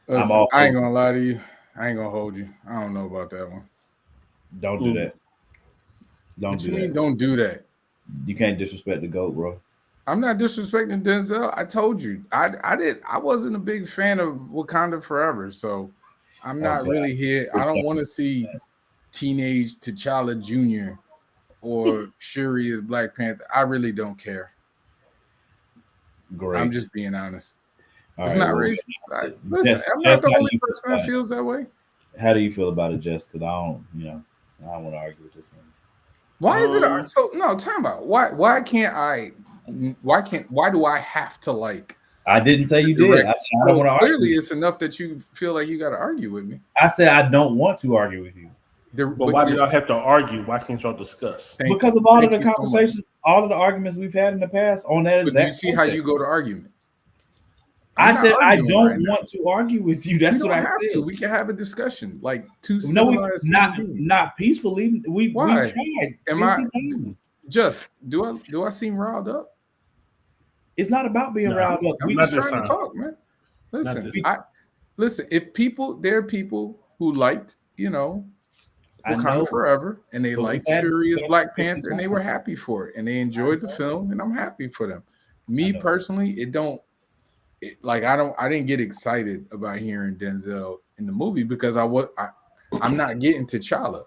ain't gonna lie to you. I ain't gonna hold you. I don't know about that one. Don't do that. Don't do that. You can't disrespect the GOAT, bro. I'm not disrespecting Denzel. I told you. I wasn't a big fan of Wakanda Forever, so I'm not really here. I don't want to see teenage T'Challa Jr. or Shuri as Black Panther. I really don't care. Great. I'm just being honest. It's not racist. Listen, I'm not the only person that feels that way. How do you feel about it, Jess? Because I don't want to argue with this one. Why is it so? No, time out. Why do I have to like? I didn't say you did. I don't want to argue. Clearly, it's enough that you feel like you got to argue with me. I said I don't want to argue with you. But why do y'all have to argue? Why can't y'all discuss? Because of all of the conversations, all of the arguments we've had in the past on that. But do you see how you go to argument? I said I don't want to argue with you. That's what I said. We can have a discussion, like two. No, not peacefully. We tried. Do I seem riled up? It's not about being riled up. We just trying to talk, man. Listen. If there are people who liked, Wakanda Forever, and they liked Shuri as Black Panther, and they were happy for it, and they enjoyed the film, and I'm happy for them. Me personally, I didn't get excited about hearing Denzel in the movie because I'm not getting T'Challa,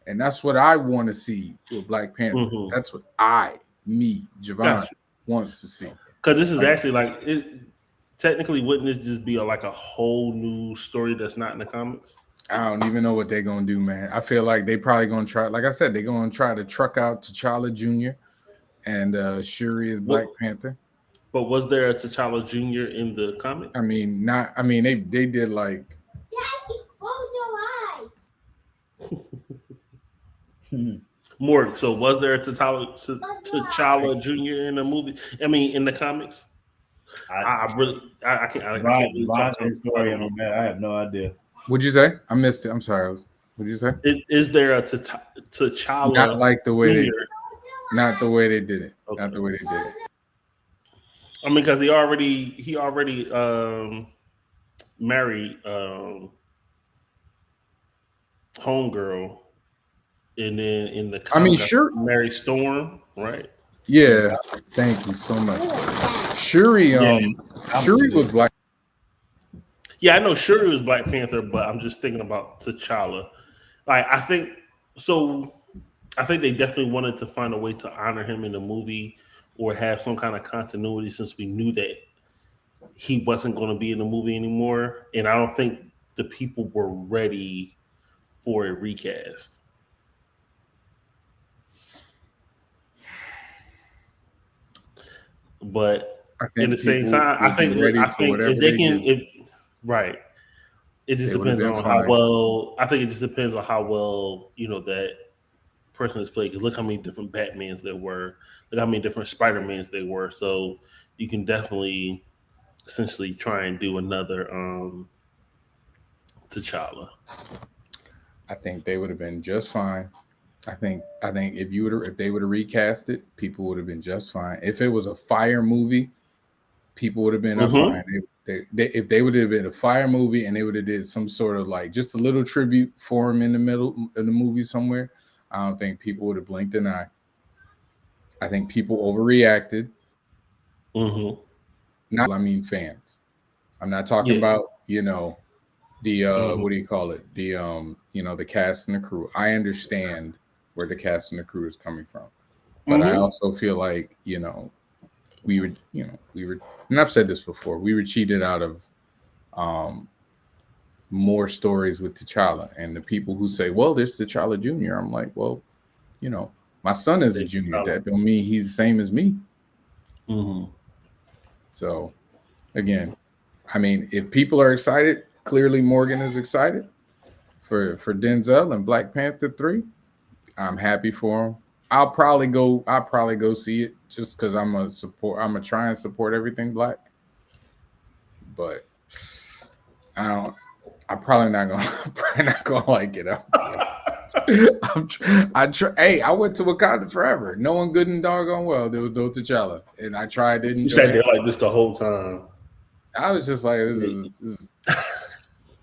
and that's what I want to see with Black Panther. Mm-hmm. That's what Javon wants to see. Because this is actually technically, wouldn't this just be like a whole new story that's not in the comics? I don't even know what they're gonna do, man. I feel like they probably gonna try. Like I said, they're gonna try to truck out T'Challa Jr. and Shuri as Black Panther. But was there a T'Challa Jr. in the comic? They did like. Daddy, close your eyes. Morgan, so was there a T'Challa Jr. in the movie? In the comics? I can't really story on that. I have no idea. What'd you say? I missed it. I'm sorry. What'd you say? Is there a T'Challa? Not like the way not the way they did it. Okay. Not the way they did it. Because he already married homegirl, and then in the comics, married Storm, right? Yeah. Thank you so much. Shuri was Black. Yeah, I know Shuri was Black Panther, but I'm just thinking about T'Challa. I think they definitely wanted to find a way to honor him in the movie or have some kind of continuity, since we knew that he wasn't going to be in the movie anymore. And I don't think the people were ready for a recast. But at the same time, I think if they can, right. It just depends on how well. I think it just depends on how well that person is played. Because look how many different Batmans there were. Look how many different Spider-Mans there were. So you can definitely, essentially, try and do another T'Challa. I think they would have been just fine. I think if they would have recast it, people would have been just fine. If it was a fire movie, people would have been fine. If they would have been a fire movie and they would have did some sort of like just a little tribute for him in the middle of the movie somewhere, I don't think people would have blinked an eye. I think people overreacted. Mm-hmm. Fans. I'm not talking about the what do you call it? The cast and the crew. I understand where the cast and the crew is coming from, but I also feel like we were, and I've said this before, we were cheated out of more stories with T'Challa. And the people who say, well, there's T'Challa Jr., I'm like, well, my son is a junior. That don't mean he's the same as me. Mm-hmm. So, again, if people are excited, clearly Morgan is excited for Denzel and Black Panther 3. I'm happy for him. I'll probably go see it just because I'm gonna try and support everything Black. But I'm probably not gonna like it. Hey, I went to Wakanda Forever. Knowing good and doggone well there was no T'Challa, and I tried. Didn't you sat there like this the whole time? I was just like, this is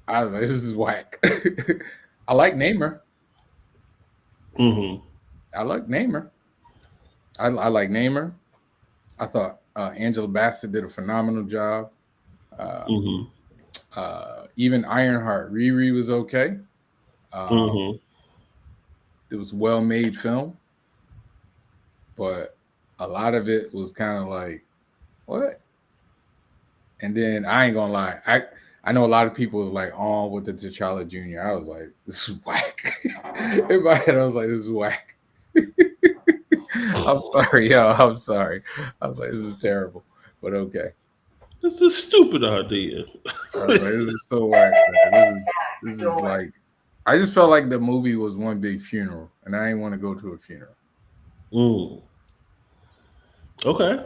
I was like, this is whack. I like Namor. Mm-hmm. I like Namor. I like Namor. I thought Angela Bassett did a phenomenal job. Even Ironheart, Riri was okay. It was a well-made film, but a lot of it was kind of like, what? And then I ain't gonna lie, I know a lot of people was like, "Oh, with the T'Challa Jr." I was like, "This is whack." In my head, I was like, "This is whack." I'm sorry, yo. I'm sorry. I was like, "This is terrible," but okay. This is a stupid idea. I was like, "This is so whack." Man. This is like, I just felt like the movie was one big funeral, and I didn't want to go to a funeral. Okay.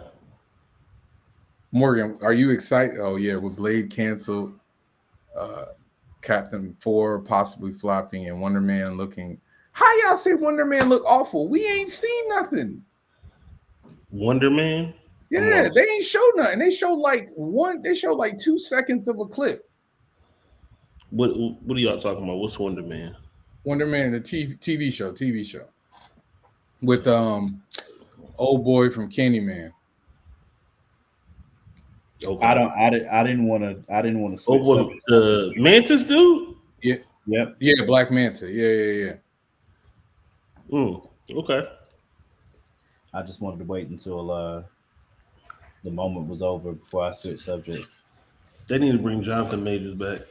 Morgan, are you excited? Oh yeah, with Blade canceled, Captain 4 possibly flopping, and Wonder Man looking. How y'all say Wonder Man look awful? We ain't seen nothing. Wonder Man. Yeah, they ain't show nothing. They showed like 2 seconds of a clip. What are y'all talking about? What's Wonder Man? Wonder Man, the TV show with old boy from Candyman. Okay. I didn't want to switch. Oh, the Mantis dude. Yeah. Yep. Yeah, Black Manta. Yeah. Okay. I just wanted to wait until the moment was over before I switched subject. They need to bring Jonathan Majors back.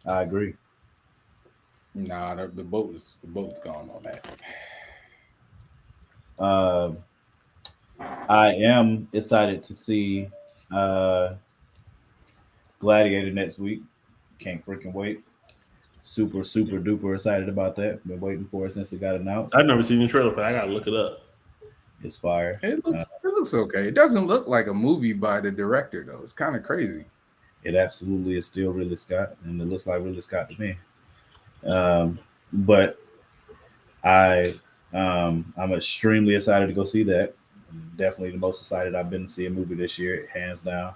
I agree. Nah, the boat's gone on that. I am excited to see Gladiator next week. Can't freaking wait. Super duper excited about that. Been waiting for it since it got announced. I've never seen the trailer for it. I gotta look it up. It's fire. It looks okay. It doesn't look like a movie by the director though. It's kind of crazy. It absolutely is still Ridley Scott, and it looks like Ridley Scott to me. But I'm extremely excited to go see that. Definitely the most excited I've been to see a movie this year, hands down.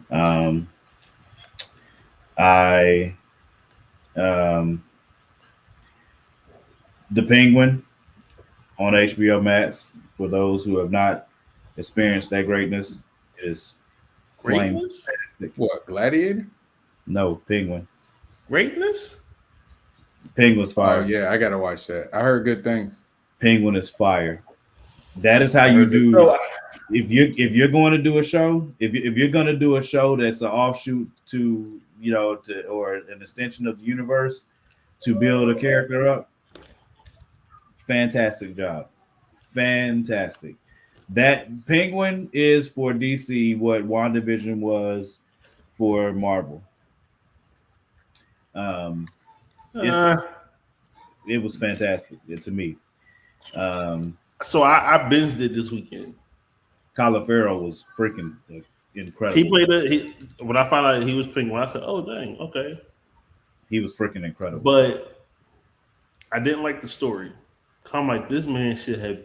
The Penguin on HBO Max, for those who have not experienced that greatness, is Greatness? What, Gladiator? No, Penguin. Greatness? Penguin's fire. Oh yeah, I gotta watch that. I heard good things. Penguin is fire. That is how you do. If you're going to do a show, if you're going to do a show that's an offshoot to or an extension of the universe to build a character up, fantastic job, fantastic. That Penguin is for DC what WandaVision was for Marvel. It was fantastic to me. So I binged it this weekend. Colin Farrell was freaking incredible. He played when I found out he was Penguin, I said, "Oh dang, okay." He was freaking incredible. But I didn't like the story. I'm like, this man should have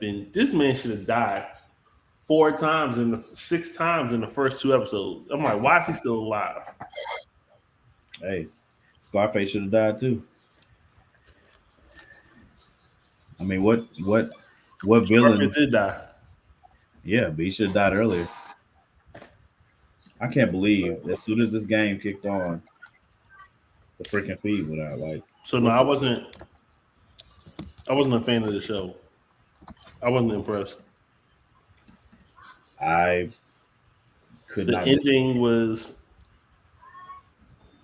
died 6 times in the first 2 episodes. I'm like, why is he still alive? Hey, Scarface should have died too. I mean, what villain Scarface did die? Yeah, but he should have died earlier. I can't believe as soon as this game kicked on, the freaking feed went out. Like, so no, I wasn't a fan of the show. I wasn't impressed. I could the not. The ending was,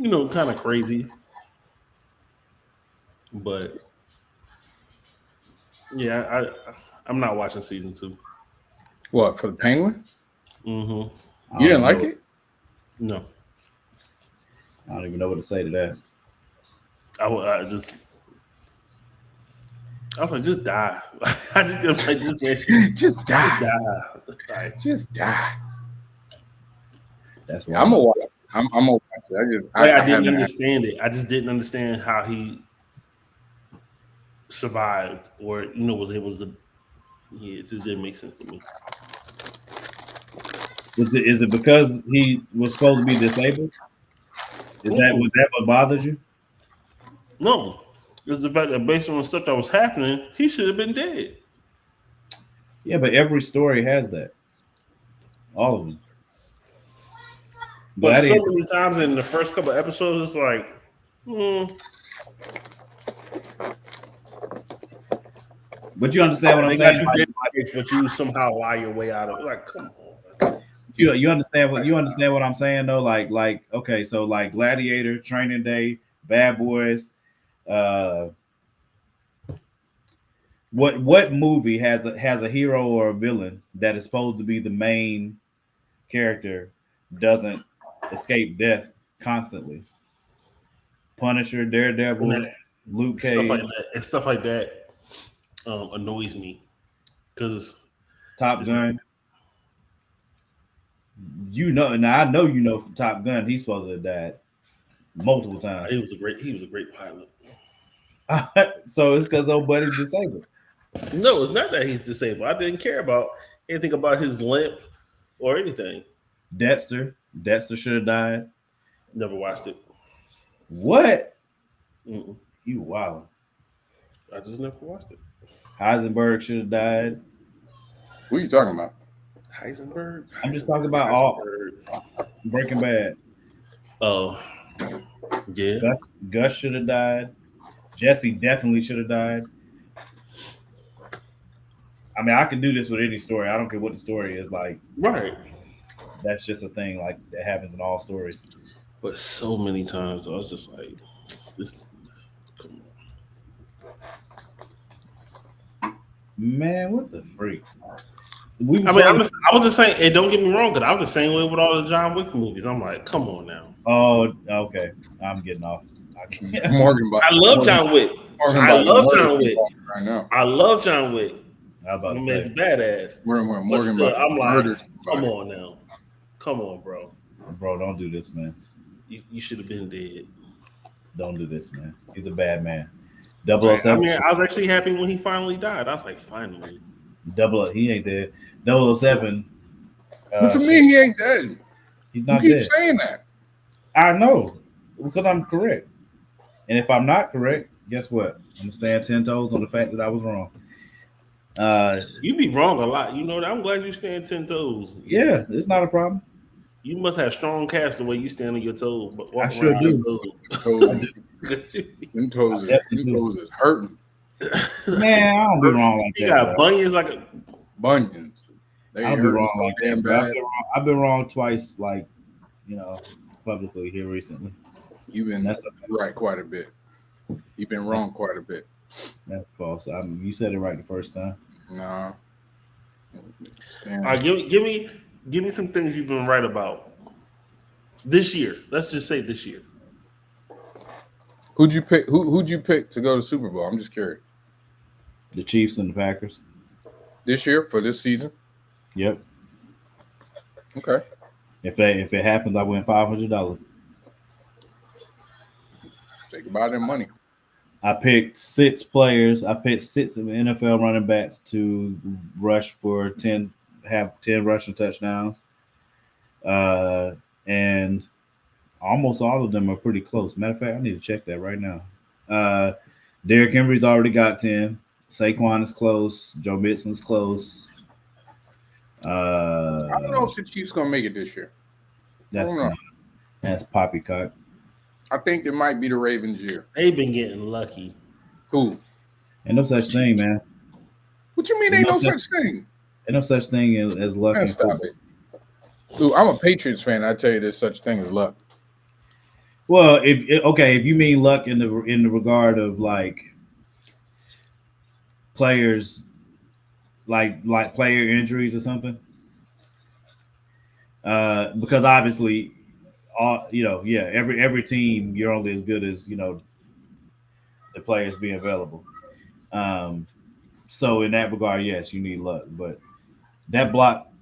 kind of crazy. But yeah, I'm not watching season 2. What, for the Penguin? Mm-hmm. You didn't like it? No. I don't even know what to say to that. I was like, just die. I just like just die. Just die. That's why I'm gonna watch it. I'm gonna watch it. I didn't understand it. I just didn't understand how he survived or was able to. Yeah, it just didn't make sense to me. Is it because he was supposed to be disabled? Was that what bothers you? No, it's the fact that based on the stuff that was happening, he should have been dead. Yeah, but every story has that. All of them. But so many times in the first couple of episodes, it's like, But you understand what I'm saying? But you somehow lie your way out of it. Like, come on. You understand what I'm saying though? Like okay, so like Gladiator, Training Day, Bad Boys. What movie has a hero or a villain that is supposed to be the main character doesn't escape death constantly? Punisher, Daredevil, And Luke stuff Cage, like that. And stuff like that annoys me because Top just- Gun. You know, now I know you know from Top Gun, he's supposed to have died multiple times. he was a great pilot. So it's because old buddy's disabled. No, it's not that he's disabled. I didn't care about anything about his limp or anything. Dexter should have died. Never watched it. What? Mm-mm. You wow. I just never watched it. Heisenberg should have died. Who are you talking about? Heisenberg. I'm just talking about all Breaking Bad. Oh, yeah. Gus should have died. Jesse definitely should have died. I mean, I can do this with any story. I don't care what the story is. Like, Right. that's just a thing. Like that happens in all stories. But so many times, I was just like, this. Come on. Man, what the freak? I was just saying, and don't get me wrong, because I was the same way with all the John Wick movies. I'm like, come on now. Oh, okay. I'm getting off. I can't. Morgan. I love John Wick. I love John Wick. Right now. I love John Wick. I was about My to man's say, badass. Morgan But still, I'm like, murdered come somebody. on now. Come on, bro. bro, don't do this, man. You should have been dead. Don't do this, man. He's a bad man. I 007. mean, I was actually happy when he finally died. I was like, finally. He ain't dead. 007. What you mean he ain't dead? He's You not keep dead. saying that. I know because I'm correct. And if I'm not correct, guess what? I'm gonna stand 10 toes on the fact that I was wrong. You be wrong a lot. You know that. I'm glad you stand 10 toes. Yeah, it's not a problem. You must have strong calves the way you stand on your toes. But I sure do. Them toes is hurting. Man, I don't be wrong like You that. got bro. bunions like a Bunions. They I'll be hurting wrong so like damn that. Bro. bad. I've been wrong twice, like, publicly here recently. You've been That's right quite a bit. You've been wrong quite a bit. That's false. You said it right the first time. Nah. All right, give me some things you've been right about this year. Let's just say this year. Who'd you pick? Who'd you pick to go to Super Bowl? I'm just curious. The Chiefs and the Packers. This year for this season? Yep. Okay. If it happens, I win $500. Think about that money. I picked 6 players. I picked 6 of the NFL running backs to rush for 10 rushing touchdowns. And almost all of them are pretty close. Matter of fact, I need to check that right now. Derrick Henry's already got 10. Saquon is close. Joe Mixon's close. I don't know if the Chiefs gonna make it this year. That's poppycock. I think it might be the Ravens' year. They've been getting lucky. Who? Ain't no such thing, man. What you mean ain't no such thing? Ain't no such thing as luck. Man, in stop football. it. Dude, I'm a Patriots fan. I tell you there's such thing as luck. Well, if you mean luck in the regard of like players, like player injuries or something, because obviously, every team you're only as good as the players being available. So in that regard, yes, you need luck, but that blocked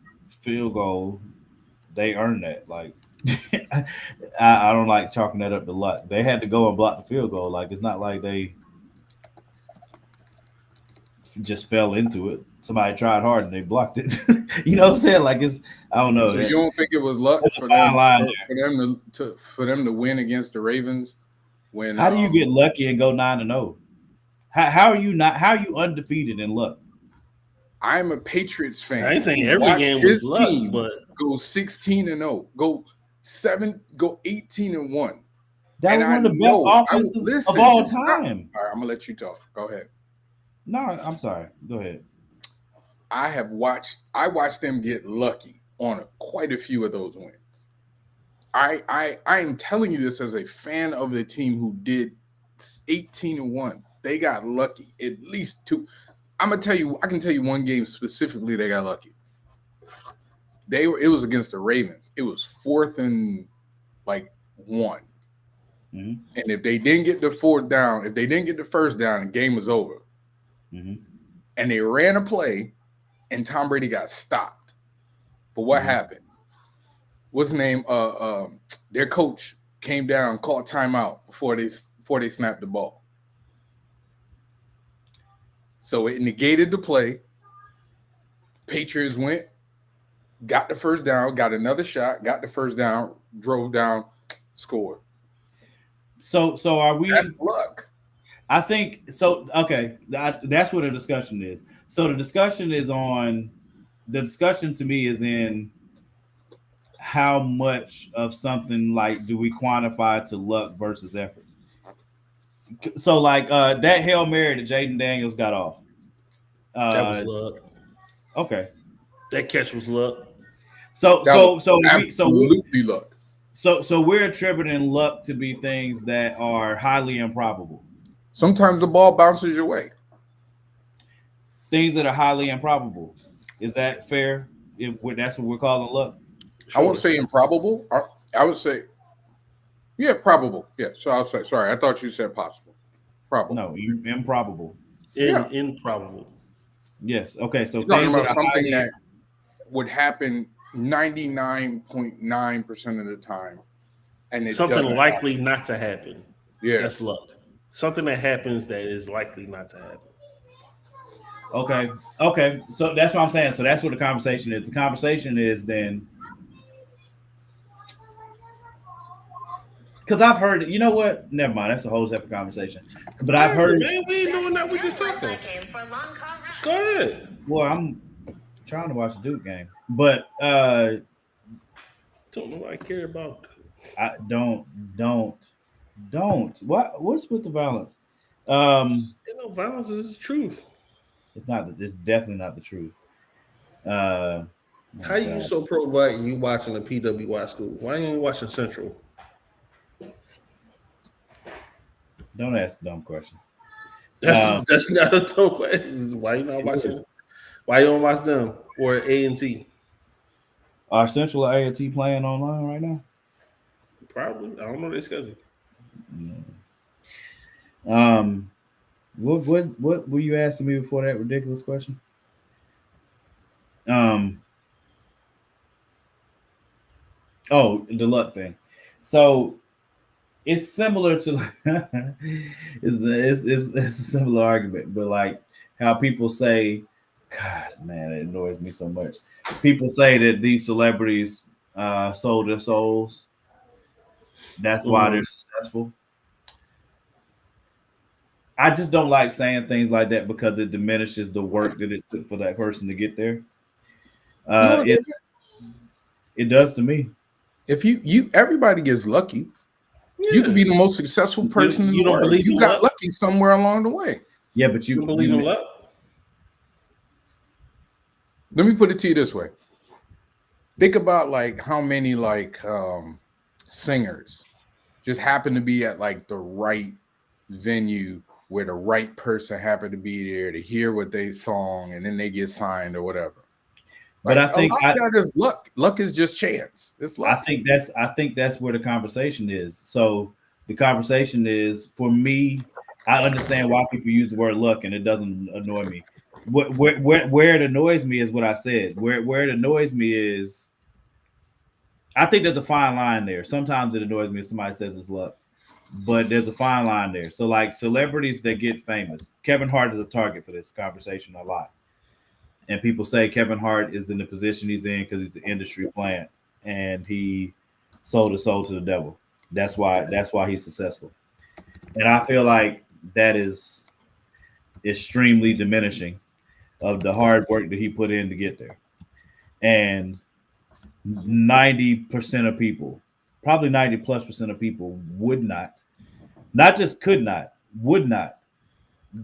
field goal, they earned that. Like, I don't like chalking that up to luck. They had to go and block the field goal. Like, it's not like they just fell into it. Somebody tried hard and they blocked it. You know what I'm saying? Like, I don't know. So you don't think it was luck for them to win against the Ravens? When how do you get lucky and go 9-0? How are you undefeated in luck? I'm a Patriots fan. I ain't saying every game was luck, but go 16-0, go 18-1. That was one of the best offenses of all time. All right, I'm gonna let you talk. Go ahead. No, I'm sorry. Go ahead. I watched them get lucky on quite a few of those wins. I am telling you this as a fan of the team who did 18-1. They got lucky. At least two. I can tell you one game specifically they got lucky. It was against the Ravens. It was 4th and 1. Mm-hmm. And if they didn't get the first down, the game was over. Mm-hmm. And they ran a play, and Tom Brady got stopped. But what happened? What's his name? Their coach came down, called timeout before they snapped the ball. So it negated the play. Patriots went, got the first down, got another shot, got the first down, drove down, scored. So are we? That's luck. I think so. Okay, that's what the discussion is. So the discussion to me is in how much of something like do we quantify to luck versus effort. So that Hail Mary that Jaden Daniels got off. That was luck. Okay. That catch was luck. Absolutely luck. So we're attributing luck to be things that are highly improbable. Sometimes the ball bounces your way. Things that are highly improbable. Is that fair? That's what we're calling luck. Sure. I won't say improbable. I would say, yeah, probable. Yeah. So I'll say, sorry, I thought you said possible. Probable. No, improbable. Improbable. Yes. Okay. So you're talking about something that would happen 99.9% of the time, and something likely not to happen. Yeah, that's luck. Something that happens that is likely not to happen. Okay. So that's what I'm saying. So that's what the conversation is. The conversation is then, because I've heard, you know what? Never mind. That's a whole separate conversation. But I've heard. Man, we ain't doing that. We just talking. Go ahead. Well, I'm trying to watch the Duke game, but don't know what I care about. I don't. What's with the violence? Violence is the truth. It's not. It's definitely not the truth. How you so pro-black and you watching the PWI school? Why ain't you watching Central? Don't ask a dumb question. That's not a dumb question. Why you not watching? Why you don't watch them or A&T? Are Central or A&T playing online right now? Probably. I don't know their schedule. What were you asking me before that ridiculous question? Oh, the luck thing. So it's similar to it's a similar argument, but like how people say, God, man, it annoys me so much. People say that these celebrities sold their souls. That's why they're successful. I just don't like saying things like that because it diminishes the work that it took for that person to get there. It does to me. If you everybody gets lucky. Yeah. You could be the most successful person in the world. You got lucky somewhere along the way. Yeah, but you believe in luck. Let me put it to you this way. Think about like how many singers just happen to be at like the right venue where the right person happened to be there to hear what they song and then they get signed or whatever. But I think that is luck. Luck is just chance. It's luck. I think that's where the conversation is. So the conversation is, for me, I understand why people use the word luck and it doesn't annoy me. Where it annoys me is what I said. Where it annoys me is, I think there's a fine line there. Sometimes it annoys me if somebody says it's luck, but there's a fine line there. So like celebrities that get famous, Kevin Hart is a target for this conversation a lot. And people say Kevin Hart is in the position he's in because he's an industry plant and he sold his soul to the devil. That's why he's successful. And I feel like that is extremely diminishing of the hard work that he put in to get there. And 90% of people, probably 90+% of people would not just could not, would not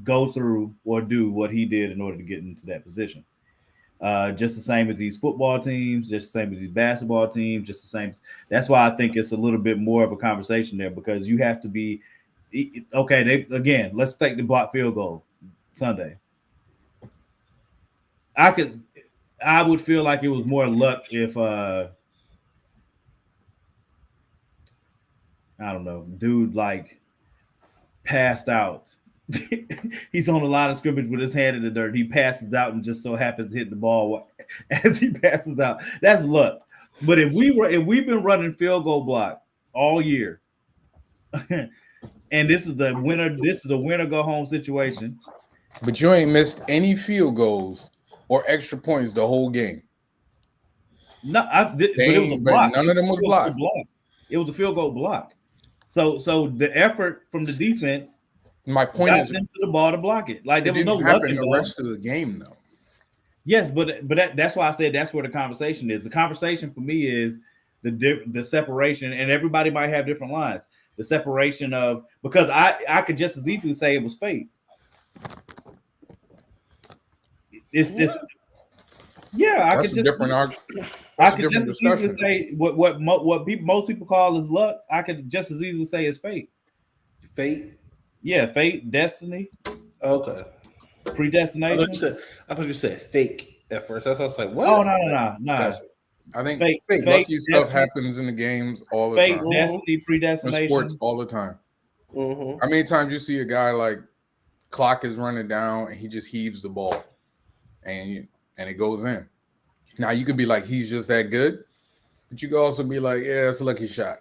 go through or do what he did in order to get into that position. just the same as these football teams, just the same as these basketball teams, just the same. That's why I think it's a little bit more of a conversation there because you have to be okay. Let's take the block field goal Sunday. I would feel like it was more luck if I don't know, dude like passed out. He's on the line of scrimmage with his hand in the dirt. He passes out and just so happens to hit the ball as he passes out. That's luck. But if we've been running field goal block all year, and this is a winner go home situation. But you ain't missed any field goals or extra points the whole game. No, but it was a block. None of them was blocked. It was a field goal block. So the effort from the defense. My point got is them to the ball to block it. Like there was no luck luck in the rest of the game, though. Yes, but that's why I said that's where the conversation is. The conversation for me is the separation, and everybody might have different lines. The separation of because I could just as easily say it was fate. It's just I That's could a just different argument. I could just as easily say what most people call is luck. I could just as easily say it's fate. Fate. Yeah, fate, destiny. Okay. Predestination. I thought you said fake at first. That's why I was like, what? Oh no. Gotcha. I think Fate, lucky stuff destiny. happens in the games all the Fate, time. destiny, predestination. In sports all the time. Mm-hmm. How many times you see a guy like clock is running down and he just heaves the ball and it goes in. Now you could be like he's just that good, but you could also be like, yeah, it's a lucky shot.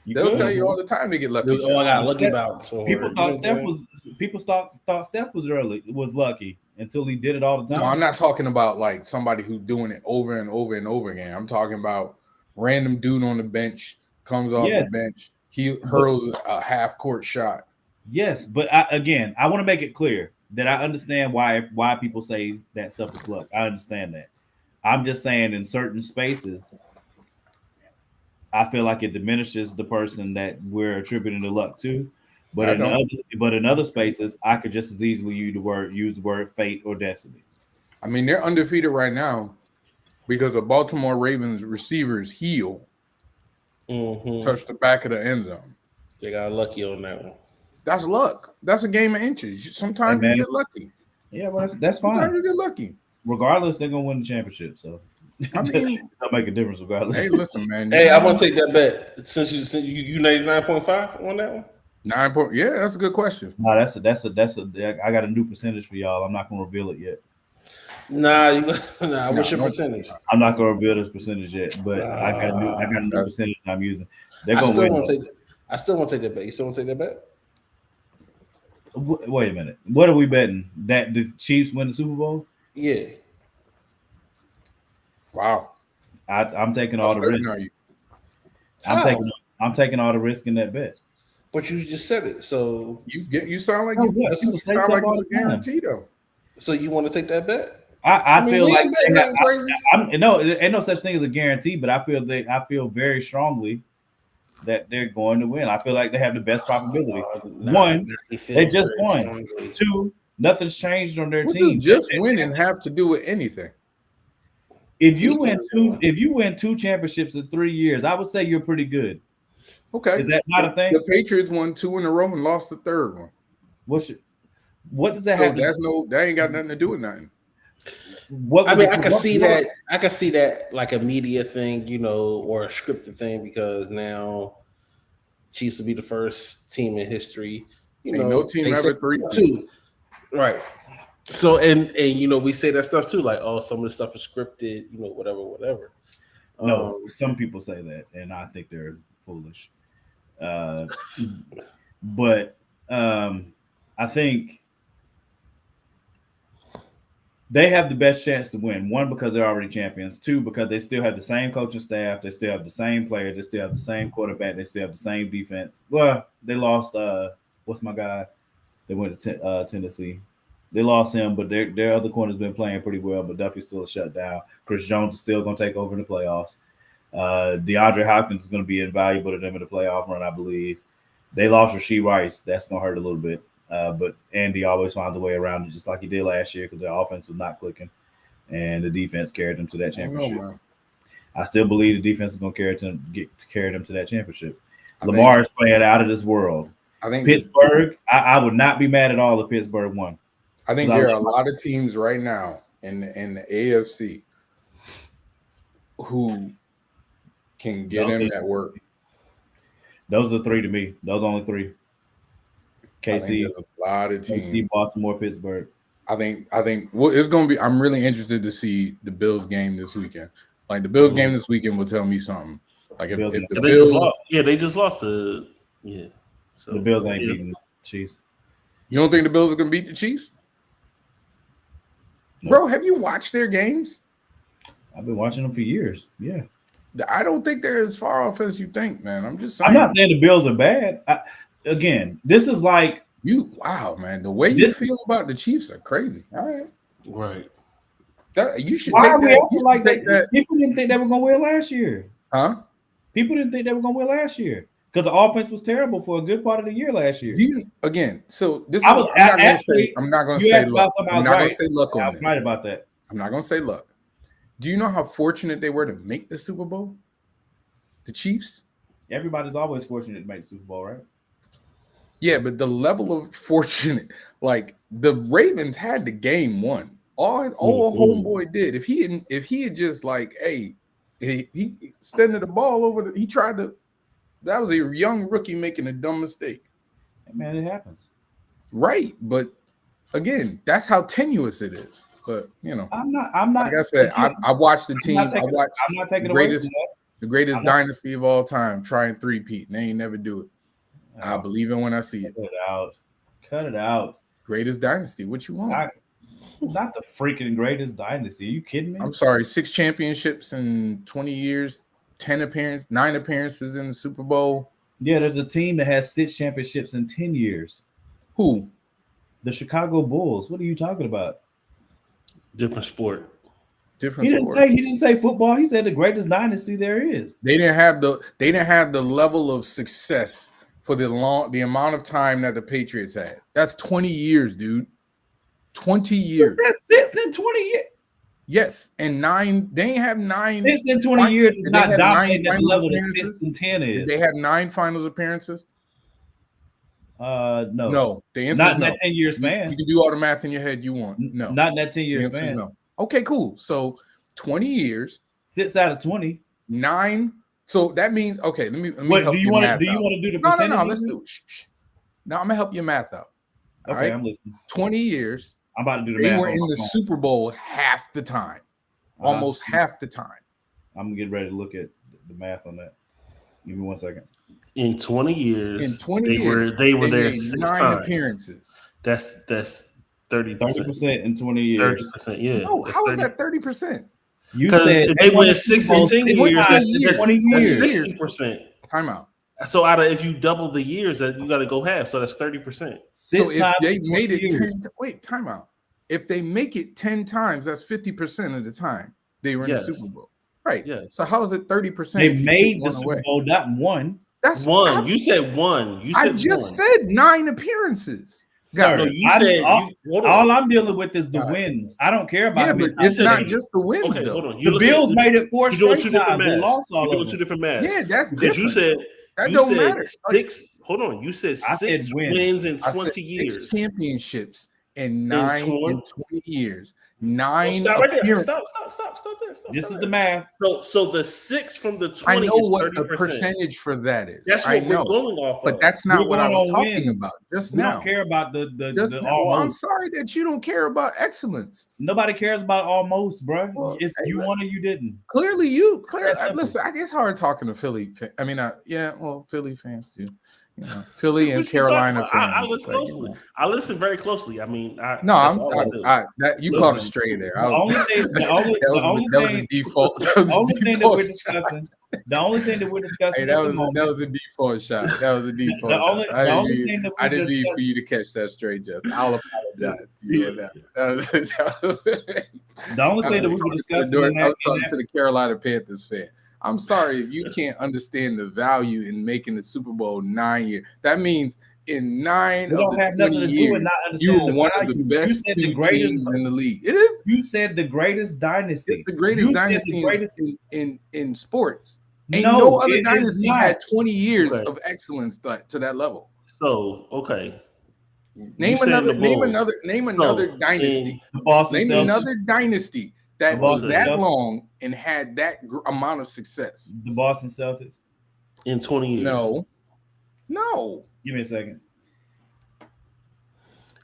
They'll tell you all the time to get lucky. I got lucky bounce. People thought Steph was lucky until he did it all the time. No, I'm not talking about like somebody who's doing it over and over and over again. I'm talking about random dude on the bench comes off the bench. He hurls a half court shot. Yes, but I want to make it clear that I understand why people say that stuff is luck. I understand that. I'm just saying in certain spaces, I feel like it diminishes the person that we're attributing the luck to. But in other spaces, I could just as easily use the word fate or destiny. I mean, they're undefeated right now because the Baltimore Ravens receivers touched the back of the end zone. They got lucky on that one. That's luck. That's a game of inches. Sometimes you get lucky. Yeah, well, that's fine. Sometimes you get lucky. Regardless, they're gonna win the championship. So I mean, that'll make a difference regardless. Hey, listen, man. Hey, I want to take that bet. Since you 99.5 on that one. 9 point. Yeah, that's a good question. No, that's a. I got a new percentage for y'all. I'm not gonna reveal it yet. What's your percentage? I'm not gonna reveal this percentage yet, but I got a new percentage I'm using. They're I gonna still win. want to take that bet. You still want to take that bet? Wait a minute. What are we betting? That the Chiefs win the Super Bowl? Yeah. Wow. I'm taking all the risk. I'm taking all the risk in that bet. But you just said it, so you sound like it's a guarantee though. So you want to take that bet? I feel like ain't no such thing as a guarantee, but I feel very strongly that they're going to win. I feel like they have the best probability. One, they just won. Strongly. Two, nothing's changed on their What team. does just winning have to do with anything? If you win two championships in 3 years, I would say you're pretty good. Okay, is that not a thing? The Patriots won 2 in a row and lost the third one. What does that have? That ain't got nothing to do with nothing. I can see that. I can see that like a media thing, or a scripted thing, because now Chiefs will be the first team in history. Ain't no team ever 3-2. Right. So and we say that stuff too, like, oh, some of the stuff is scripted, whatever. No, some people say that, and I think they're foolish. But I think they have the best chance to win. One, because they're already champions. Two, because they still have the same coaching staff. They still have the same players. They still have the same quarterback. They still have the same defense. Well, they lost. What's my guy? They went to Tennessee. They lost him, but their other corner's been playing pretty well. But Duffy's still shut down. Chris Jones is still going to take over in the playoffs. DeAndre Hopkins is going to be invaluable to them in the playoff run, I believe. They lost Rashee Rice. That's going to hurt a little bit. But Andy always finds a way around it, just like he did last year, because their offense was not clicking. and the defense carried them to that I don't know, championship. man. I still believe the defense is going to carry them to that championship. I Lamar is playing out of this world. I think Pittsburgh, I would not be mad at all if Pittsburgh won. I think there are a lot of teams right now in the AFC who can get in that work. Those are three to me. Those are only three. I think KC, there's a lot of teams. KC, Baltimore, Pittsburgh. I think well, it's gonna be. I'm really interested to see the Bills game this weekend. Like the Bills game this weekend will tell me something. Like if the they Bills, just lost. Yeah, they just lost to So the Bills ain't beating the Chiefs. You don't think the Bills are gonna beat the Chiefs? Nope. Bro, have you watched their games? I've been watching them for years. Yeah. I don't think they're as far off as you think, man. I'm just saying. I'm not saying the Bills are bad. Again, this is like wow, man. The way you feel about the Chiefs are crazy. All right. Right. You should why take are we that. acting You like should take that. People didn't think they were gonna win last year. Huh? People didn't think they were gonna win last year because the offense was terrible for a good part of the year last year. So this I is was I'm not gonna say luck. I'm not gonna say luck I on was this. right about that. I'm not gonna say luck. Do you know how fortunate they were to make the Super Bowl? The Chiefs? Everybody's always fortunate to make the Super Bowl, right? Yeah, but the level of fortunate, like the Ravens had the game won. All homeboy did, if he had just like, hey, he extended the ball over, he tried to. That was a young rookie making a dumb mistake. Man, it happens. Right, but again, that's how tenuous it is. But I'm not. Like I said, I watched the team. I'm not taking the greatest dynasty of all time try and three-peat, and they ain't never do it. I believe it when I see it. Cut it out. Greatest dynasty. What you want? Not the freaking greatest dynasty. Are you kidding me? I'm sorry. 6 championships in 20 years, 9 appearances in the Super Bowl. Yeah, there's a team that has 6 championships in 10 years. Who? The Chicago Bulls. What are you talking about? Different sport. He didn't say football. He said the greatest dynasty there is. They didn't have the level of success for the amount of time that the Patriots had. That's 20 years, dude. 20 years. That's 6 in 20 years. Yes, and 9. They ain't have 9. 6 in 20 years is not dominating at the level that 6 in 10 is. Did they have 9 finals appearances? No. No. The answer not is in no. that 10-year span. You can do all the math in your head you want. No. Not in that 10-year span. No. Okay, cool. So 20 years. 6 out of 20. 9. So that means let me What help do you want to do the percentage? No, let's do it. Now I'm gonna help your math out. Okay, right? I'm listening. 20 years. I'm about to do the math. They were in the Super Bowl half the time. Almost half the time. I'm getting ready to look at the math on that. Give me 1 second. In 20 years, they were there 6 times. Appearances. That's 30%. 30% in 20 years. 30%, yeah. No, how is that 30%? You said they win 6 in 10 years. That's 20 years. 60%. Time out. So if you double the years, that you got to go half. So that's 30%. So if they made it time out. If they make it 10 times, that's 50% of the time they were in the Super Bowl. Right. Yeah. So how is it 30%? They made the Super Bowl, not one. That's one. You said one. I just said 9 appearances. Sir, all I'm dealing with is the wins. I don't care about but it's not just the wins, though. Hold on. The Bills made it 4 straight times. They lost all of them. You're doing 2 different maths. Yeah, that's because you said that don't matter. 6. Hold on. You said 6 wins in 20 years. 6 championships in 9 in 20 years. 9. Stop right there. Stop there. This is the math. So the 6 from the 20. I know is what 30%. the percentage for that is. That's what we're going off. But that's not what I was talking about just now. We don't care about the almost. I'm sorry that you don't care about excellence. Nobody cares about almost, bro. Well, it's you won or you didn't. Clearly, listen. I guess hard talking to Philly. I mean, Philly fans too. Philly and Carolina fans. I listen closely. I listen very closely. I mean, you caught it straight there. The only thing that we're discussing. That was a default shot. That was a default. I didn't need for you to catch that straight, Justin. I'll apologize. The only thing that we were discussing. I was talking to the Carolina Panthers fan. I'm sorry if you can't understand the value in making the Super Bowl 9 years. That means in 9 We of don't the have 20 nothing to do years, with not you understanding were one of the value. You best said two the greatest. teams in the league. It is. You said the greatest dynasty. It's the greatest You said dynasty the greatest. in sports. Ain't No, no other it is dynasty not. had 20 years Okay. of excellence to that level. So okay. Name another dynasty. The Boston Name Celtics. another dynasty that The was Boston that Celtics. long and had that amount of success. The Boston Celtics. In 20 years. No. Give me a second.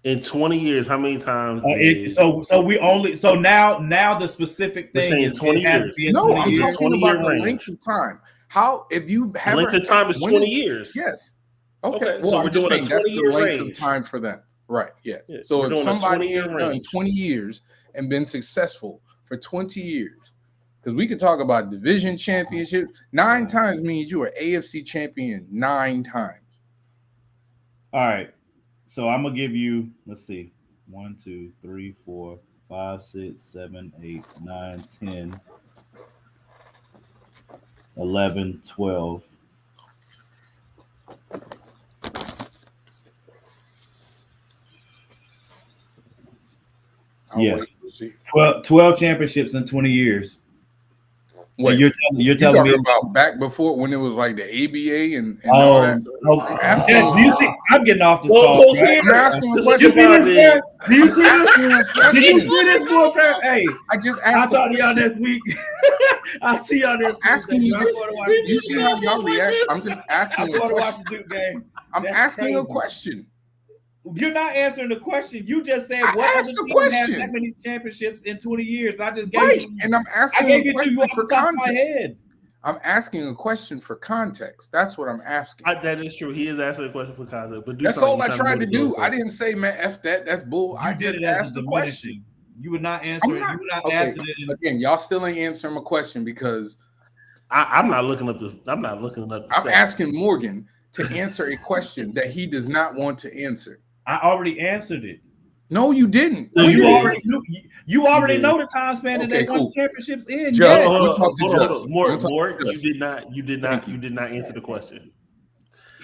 In 20 years, how many times? So now the specific We're thing saying is 20 it has years. to be in No, 20 I'm years. talking 20-year about the range. length of time. How if you The have length of time is 20 years. Yes. Okay. Okay, Well, so I'm we're just doing a saying that's the 20-year length range. of time for them. Right. Yes. Yeah, So we're if doing a somebody 20-year has done range. 20 years and been successful for 20 years, because we could talk about division championships. 9 times means you are AFC champion 9 times. All right. So I'm gonna give you, let's see, 1, 2, 3, 4, 5, 6, 7, 8, 9, 10, 11, 12. Yeah. wait to see. 12 championships in 20 years. Wait, And you're you telling me talking about back before when it was like the ABA and all that? yes, do you see? I'm getting off this Well, call. Coach right? Hammer, I'm asking a this is what You question. you see did. this? Boy? Do you see this? Asking a Did you question. see this bullcrap? Hey, I just I asked. talk to y'all next week. I'll see y'all next week. Asking you I'm this. going to watch You the see Duke how game. y'all react? I'm just I'm asking a going to watch question. the Duke game. I'm That's asking a crazy. question. You're not answering the question. You just said I what asked other a team has question. that many championships in 20 years. I just gave Right, you. and I'm I asking gave a it to you question off for the top of my context. head. I'm asking a question for context. That's what I'm asking. That is true. He is asking a question for context. But That's all I tried to do. I didn't say, man, F that. That's bull. I You did just it as asked a a question. diminishing. You would not answer it. You would not Okay. answer it. In, Again, y'all still ain't answering my question because I'm not looking up this. I'm not looking up. The I'm stats. asking Morgan to answer a question that he does not want to answer. I already answered it. No, you didn't. No, You you did. already knew. You already did. know the time span that Okay, they won cool. championships in. Just- Yes. I'm gonna Hold talk to on. Just. I'm More. gonna talk to You Just. did not. You did Thank not. you. You did not answer the question.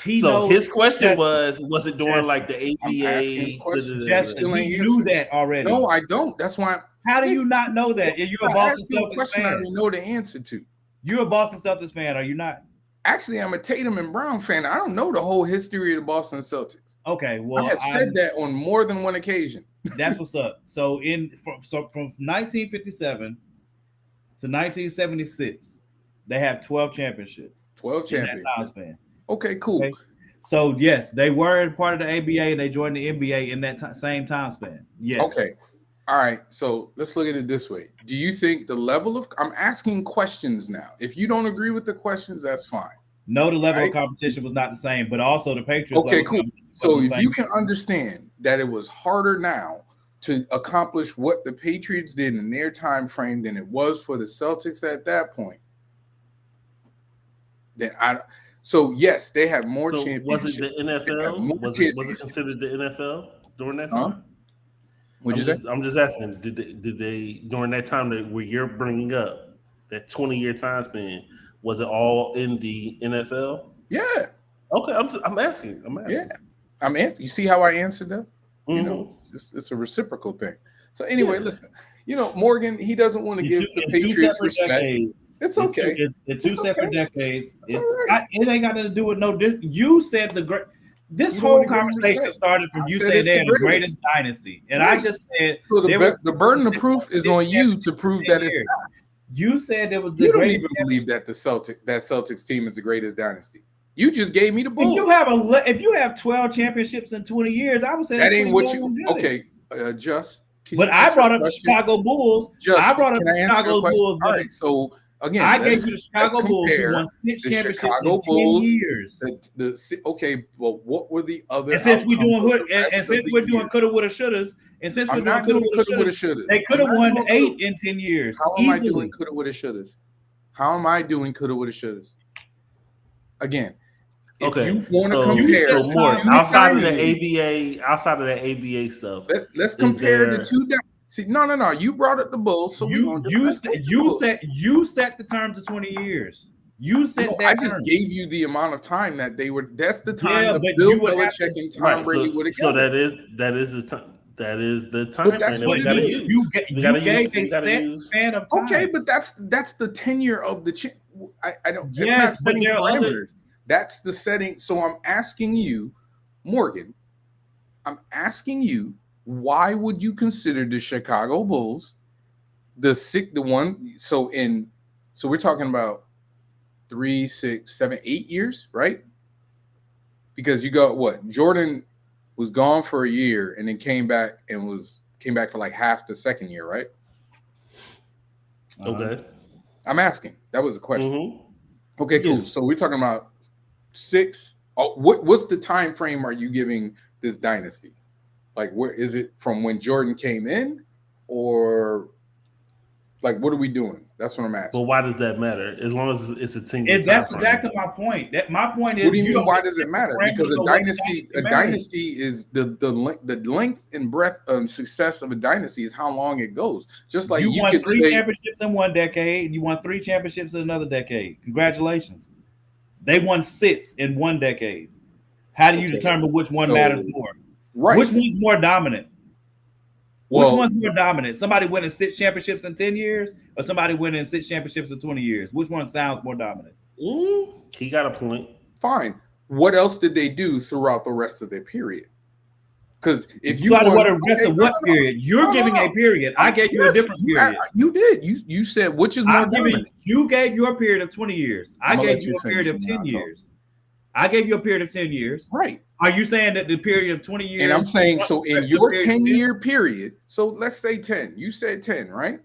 He So knows his question that- was it during like the I'm asking a ABA? question. Just Still ain't he knew answered. that already. No, I don't. That's why How do you not know that? You're a I Boston asked you a Celtics question I fan. didn't know the answer to. You're a Boston Celtics fan, are you not? Actually, I'm a Tatum and Brown fan. I don't know the whole history of the Boston Celtics. Okay, well, I have said that on more than one occasion. That's what's up. So from 1957 to 1976, they have 12 championships 12 in that champions. time span. Okay, cool. Okay. So yes, they were part of the ABA and they joined the NBA in that same time span. Yes. Okay. All right. So let's look at it this way. Do you think the level of I'm asking questions now. If you don't agree with the questions, that's fine. No, the level Right. of competition was not the same, but also the Patriots. Okay, level of cool. competition So wasn't if the you same. can understand that it was harder now to accomplish what the Patriots did in their time frame than it was for the Celtics at that point, then so yes, they have more So championships. was it the They have NFL? more Was it championships. considered the NFL during that Huh? time? What'd you say? I'm just asking. Did they during that time that where you're bringing up that 20-year time span? Was it all in the NFL? Yeah, Okay, I'm asking. I'm asking. yeah. I'm answering. You see how I answered them? You Mhm. know, it's a reciprocal thing. So anyway, Yeah. listen. You know, Morgan, he doesn't want to give the In two Patriots separate respect. decades, It's in okay. two It's separate okay. decades, It's all right. it ain't got nothing to do with no. You said the great. This You don't whole wanna give them conversation respect. started from I you said saying it's the they're the greatest. greatest dynasty, and I Right. just said So they were- the burden of proof is on you to prove that it's. You said it was the You don't greatest. even believe that that Celtics team is the greatest dynasty. You just gave me the If bull. if you have 12 championships in 20 years, I would say That that's ain't pretty what damn you. good. Okay, just. can But you I answer brought a up the question? Chicago Bulls. Just, I brought up can the I answer Chicago your question? Bulls. All right, so again, I gave let's- you the Chicago let's Bulls who compare won 6 the championships Chicago in 10 Bulls, years. Okay, well, what were the other? And since we're outcomes doing of good, the rest and of since the we're doing year? coulda, woulda, shouldas, and since we're I'm doing not coulda, doing woulda, coulda, woulda, shouldas, shouldas. they could have I'm not won doing 8 coulda. in 10 years. How am I Easily. doing coulda, woulda, shouldas? How am I doing coulda, woulda, shouldas? Again, if Okay, you want to so, compare, so more two outside of the dynasties, outside of the ABA stuff. let's compare there- the two. See, no. You brought up the Bulls, so You set the terms of 20 years. You said No, that. I just gave you the amount of time that they were. That's the time Yeah, that but Bill you would have Belichick to- and Tom Right. Brady would have. So that is the time. That is the time But that's frame that what we it gotta is. use. We gotta gave use. We a gotta set use. span of time. Okay, but that's the tenure of the. I don't. It's not Yes, but setting there are parameters. other- That's the setting. So I'm asking you, Morgan. I'm asking you, why would you consider the Chicago Bulls the one? So we're talking about 3, 6, 7, 8 years, right? Because you got what? Jordan was gone for a year and then came back for like half the second year, right? Okay. I'm asking. That was a question. Mhm. Okay, cool. Yeah. So we're talking about 6. Oh, what's the time frame are you giving this dynasty? Like, where is it from when Jordan came in, or like what are we doing? That's what I'm But asking. why does that matter? As long as it's a single. That's time exactly frame. my point. My point is, What do you mean? don't Why get does it the matter? parameters Because of a what dynasty matters. is the length and breadth and success of a dynasty is how long it goes. Just like you you won could 3 say, championships in one decade. You won 3 championships in another decade. Congratulations. They won 6 in one decade. How do you Okay, determine which one so- matters more? right? Which one's more dominant? Well, Which one's more dominant? Somebody winning 6 championships in 10 years or somebody winning 6 championships in 20 years? Which one sounds more dominant? He got a point. fine. What else did they do throughout the rest of their period? Because if you got to won- what the rest of what period? You're No, giving no. a period. I gave you a Yes, different period. You did. You said which is more I'm giving dominant. you gave your period of 20 years. I I'ma gave let you you a period of finish 10 and then I'll talk. years. I gave you a period of 10 years. Right. Are you saying that the period of 20 years? And I'm saying, so in the your period of 10-year period, so let's say 10. You said 10, right?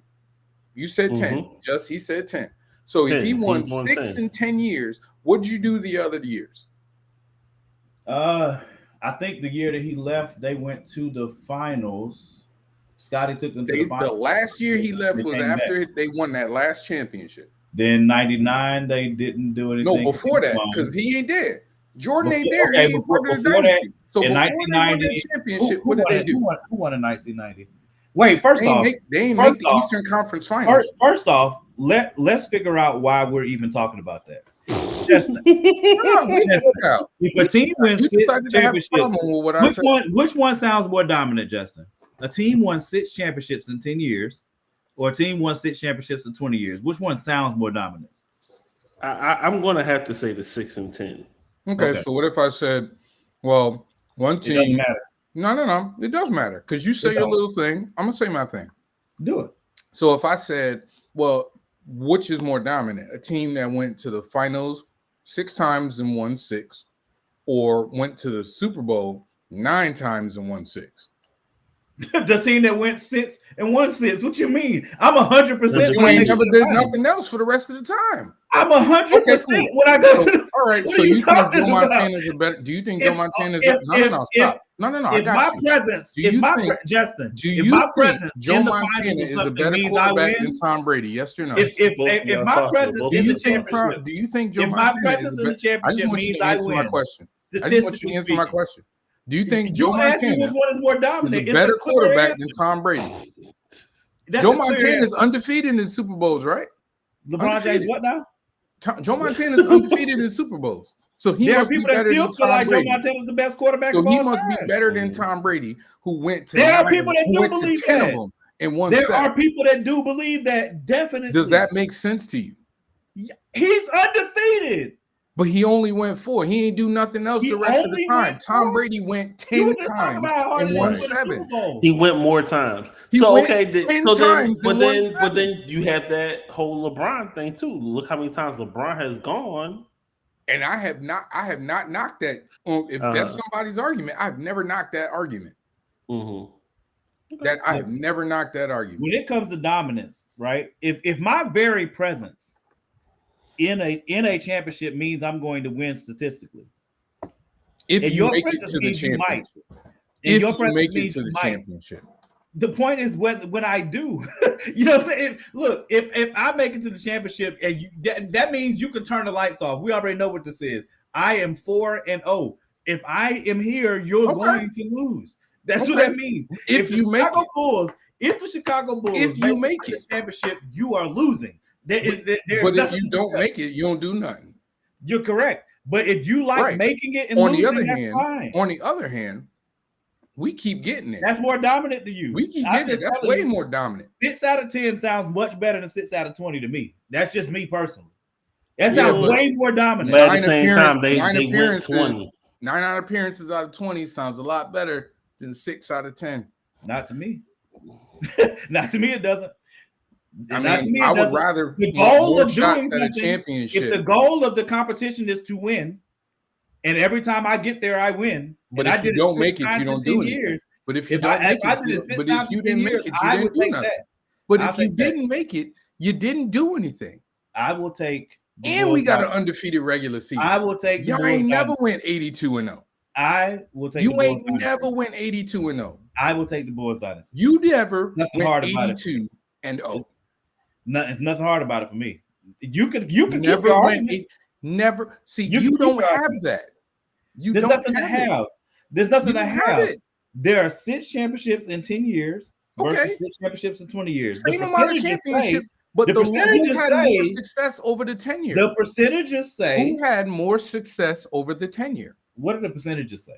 You said 10. Just he said 10. So 10. if he won He's won 6 10. in 10 years, what did you do the other years? I think the year that he left, they went to the finals. Scotty took them to the The finals. last year he left They was came after back. they won that last championship. Then 99, they didn't do anything. No, before that, because he ain't there. Jordan ain't Before- there. okay, He ain't before- part of the before that, dynasty. So in before they won 1990, that championship, what did they do? Who won in 1990? Wait, first They ain't off, make first the off- Eastern Conference Finals. first off, let's figure out why we're even talking about that. Justin, No, we Yes. figured out. if a team wins You 6 decided to have a championships, problem with what I said. which one sounds more dominant, Justin? A team won 6 championships in 10 years, or a team won 6 championships in 20 years? Which one sounds more dominant? I'm going to have to say the 6 and 10. Okay, so what if I said, well, one It doesn't team? matter. No, it does matter because you say your don't. little thing. I'm gonna say my thing. Do it. So if I said, well, which is more dominant? A team that went to the finals 6 times and won 6, or went to the Super Bowl 9 times and won 6? The team that went 6 and won 6. What you mean? I'm 100%. You ain't never did nothing else for the rest of the time. I'm 100% Okay, cool. when I go to the. All right, What so are you you think talking Joe about? Montana is a better? Do you think If- Joe Montana is? if- No, if- stop. No, I If my got you. presence, Do you think- Justin, Do if you my think presence Joe in the Montana finals is a something better means I quarterback win, than Tom Brady? Yes or no? if Both my y'all talking, presence both do in you the think championship, do you think Joe if my Montana presence is in a the better? I just championship want you means to I answer my win, question. I just want you to statistically answer my speaking, question. Do you think you Joe ask me Montana which one is more is dominant? a It's better clear quarterback answer. than Tom Brady? That's Joe a clear Montana is answer. undefeated in Super Bowls, right? LeBron James. undefeated. What now? Joe Montana is undefeated in Super Bowls, so he There are must be people that better still than feel like Tom Joe Brady. Montana is the best quarterback So of he all must time. be better than Tom Brady, who went to There are 9 people that who do went to believe 10 that. of them and won There 7. are people that do believe that. Definitely. Does that make sense to you? He's undefeated. But he only went 4. He ain't do nothing else He the rest of the only time. went Tom 4? Brady went You 10 were just talking times about how hard and it is won to win a 7. Super Bowl. He went more times. He So went okay, 10 so then, times but and won then, 7. but then you have that whole LeBron thing too. Look how many times LeBron has gone. And I have not knocked that. If that's somebody's argument, I've never knocked that argument. That I have never knocked that argument. When it comes to dominance, right? If my very presence in a championship means I'm going to win statistically, If and you your make it presence to the means you might. championship. And If your you presence make it means to you the might. championship. The point is when I do, you know what I'm saying? Look, if I make it to the championship and that means you can turn the lights off. We already know what this is. I am 4-0. If I am here, you're going to lose. That's what that means. If you make it, if the Chicago Bulls if you make the it, championship, you are losing. There's But if nothing you to don't discuss. make it, you don't do nothing. You're correct. But if you like Right. making it and On losing, the other that's hand, fine. we keep getting it. That's more dominant than you. We keep I'm getting it. just That's telling way you, more dominant. 6 out of 10 sounds much better than 6 out of 20 to me. That's just me personally. That Yeah, sounds but- way more dominant. But at the Nine same appearance- time, they nine went appearances. 20. 9 out of appearances out of 20 sounds a lot better than 6 out of 10. Not to me. Not to me, it doesn't. I Not to mean, me, it I would doesn't. rather The want goal more of shots doing at a something, championship. if the goal of the competition is to win, and every time I get there, I win. But and if I you did don't 6 make it, times you in don't 10 do anything. years. But if you If don't I make did it, it 6 but times if you in 10 didn't make years, it, you I didn't would do take nothing. that. But I'll if you take that. didn't make it, you didn't do anything. I will take. the And we Bulls got an dynasty. undefeated regular season. I will take. the Y'all Bulls ain't never dynasty. went 82-0. I will take. You the Bulls ain't dynasty. never went 82-0. I will take the Bulls dynasty. You never Nothing went hard about it. 82-0. It's nothing hard about it for me. You could keep Never your went argument. never. See, You you can don't keep your have argument. that. You There's don't nothing to have it. have. There's nothing You to don't have have. it. There are 6 championships in 10 years versus Okay. 6 championships in 20 years. The Same amount of percentages say, championships, but the who percentages had more say- success over the tenure? the percentages say, Who had more success over the tenure? what do the percentages say?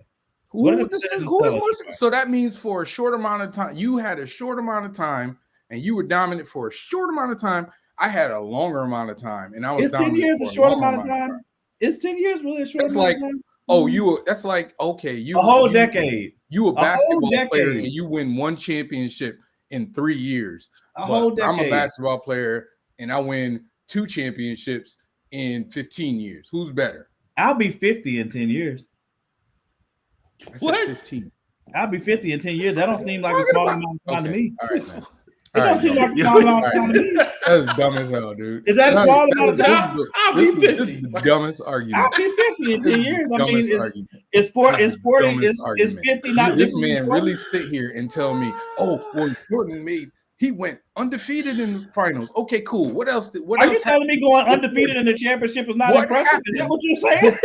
Who, What are the who is percentages more tell us? success? So that means for a short amount of time, you had a short amount of time and you were dominant for a short amount of time. I had a longer amount of time and I was Is 10 dominant years for a short longer amount of time? Is 10 years really a short That's amount like of time? Oh, that's like, okay, you A whole you- decade. You a whole basketball player decade. and you win 1 championship in 3 years. A But whole decade. I'm a basketball player and I win 2 championships in 15 years. Who's better? I'll be 50 in 10 years. I said What? 15. I'll be 50 in 10 years. That don't seem like a Talking small about- amount of time to Okay, me. all right, man. It don't seem like a small amount of time to me. That's dumb as hell, dude. Is that a small amount of This time? I'll be is 50. the dumbest argument. I'll be 50 in 10 years. I mean, Dumbest it's argument. 40, That's it's 40, the dumbest it's argument. 50, not This 50, man 40? really sit here and tell me, oh, well, Jordan he went undefeated in the finals. Okay, cool. What else? What Are else you telling me going undefeated in the championship is not What impressive? Is that happened? what you're saying?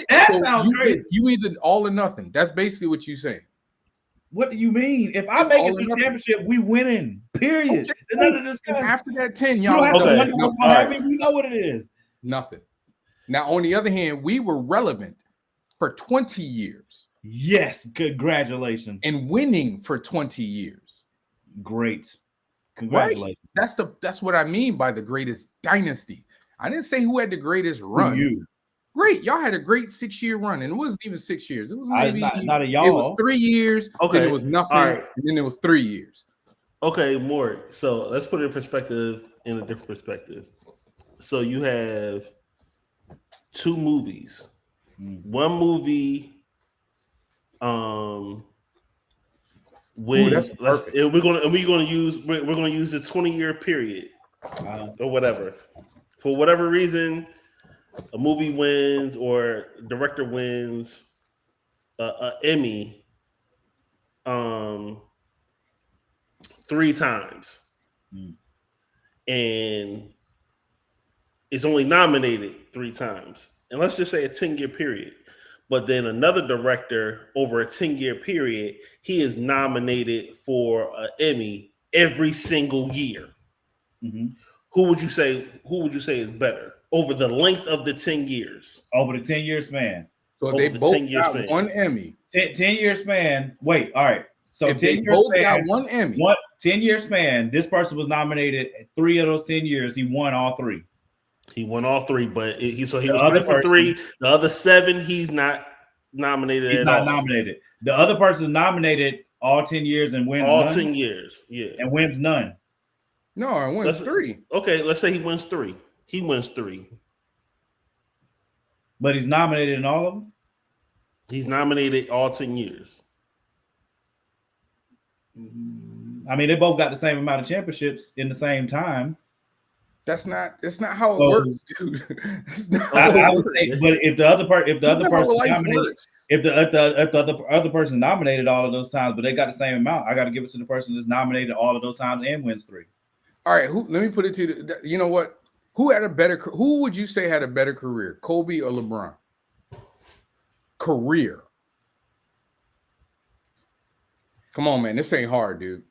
that So sounds crazy. You either all or nothing. That's basically what you're saying. What do you mean? If I It's make all it or to the nothing. championship, we winning. Period. Okay, There's nothing to And discuss. after that 10, You don't y'all have to Okay. wonder what's no, going to all right. happen. We know what it is. nothing. Now, on the other hand, we were relevant for 20 years Yes. Congratulations. and winning for 20 years. Great. Congratulations. That's what I mean by the greatest dynasty. I didn't say who had the greatest To run. you. Great, y'all had a great 6-year run, and it wasn't even 6 years. It was It's maybe not a y'all. it was 3 years. Then Okay, it was nothing, all right. and then it was 3 years. Okay, more. So let's put it in perspective, in a different perspective. So you have 2 movies. One movie, when that's perfect. we're gonna use the 20-year period or whatever. For whatever reason, a movie wins or director wins a Emmy 3 times. And it's only nominated 3 times. And let's just say a 10-year period. But then another director over a 10-year period, he is nominated for an Emmy every single year. Mhm. Who would you say is better over the length of the 10 years? Over the 10-year span. So Over they the both 10-year got span. 1 Emmy. 10-year span. Wait, all right. So If they 10-year both span. got 1 Emmy, 10-year span. This person was nominated 3 of those 10 years. He won all 3. He won all 3, but he was other good for person- 3. The other 7, he's not nominated He's at not all. nominated. The other person's nominated all 10 years and wins All none. 10 years. Yeah. And wins none. no, I won Let's- 3. Okay, let's say he wins 3. He wins 3. But he's nominated in all of them. He's nominated all 10 years. I mean, they both got the same amount of championships in the same time. That's not how it So- works, dude. That's not how I it would works. say, but if the other That's not how person life nominated, works. if the other person nominated all of those times, but they got the same amount, I got to give it to the person that's nominated all of those times and wins 3. All right, let me put it to you. You know what? Who would you say had a better career, Kobe or LeBron? Career. Come on, man. This ain't hard, dude.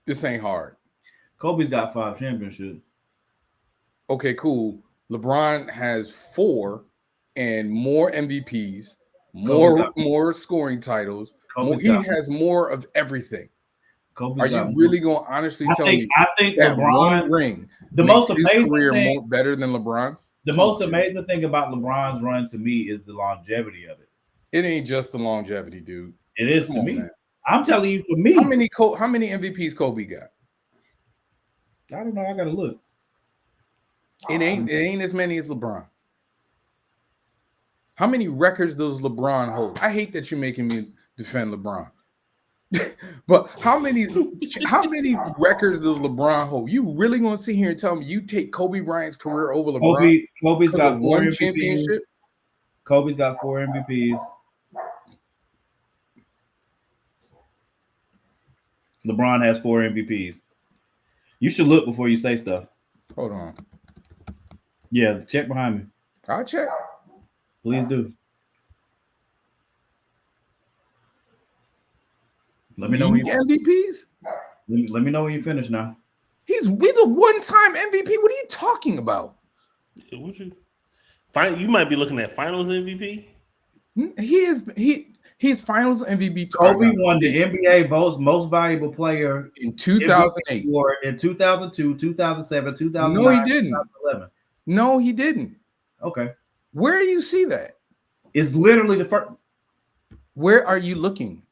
This ain't hard. Kobe's got 5 championships. Okay, cool. LeBron has 4 and more MVPs, more scoring titles. He has more of everything. Are you really going to honestly tell me I think that LeBron one ring the makes most his amazing career thing, better than LeBron's? The most amazing thing about LeBron's run to me is the longevity of it. It ain't just the longevity, dude. It is to me. Man. I'm telling you, for me. How many MVPs Kobe got? I don't know. I gotta look. It ain't as many as LeBron. How many records does LeBron hold? I hate that you're making me defend LeBron. But how many records does LeBron hold? You really gonna sit here and tell me you take Kobe Bryant's career over LeBron? Kobe's got 4 one MVPs. championship. Kobe's got 4 MVPs. LeBron has 4 MVPs. You should look before you say stuff. Hold on. Yeah, check behind me. I'll check. Please do. Let me know when you MVPs. Let me know when you finish now. He's a one-time MVP. What are you talking about? You might be looking at Finals MVP. He's Finals MVP. Kobe won the NBA most valuable player in 2008. In 2002, 2007, 2009. No, he didn't. 2011. No, he didn't. Okay. Where do you see that? It's literally the first. Where are you looking?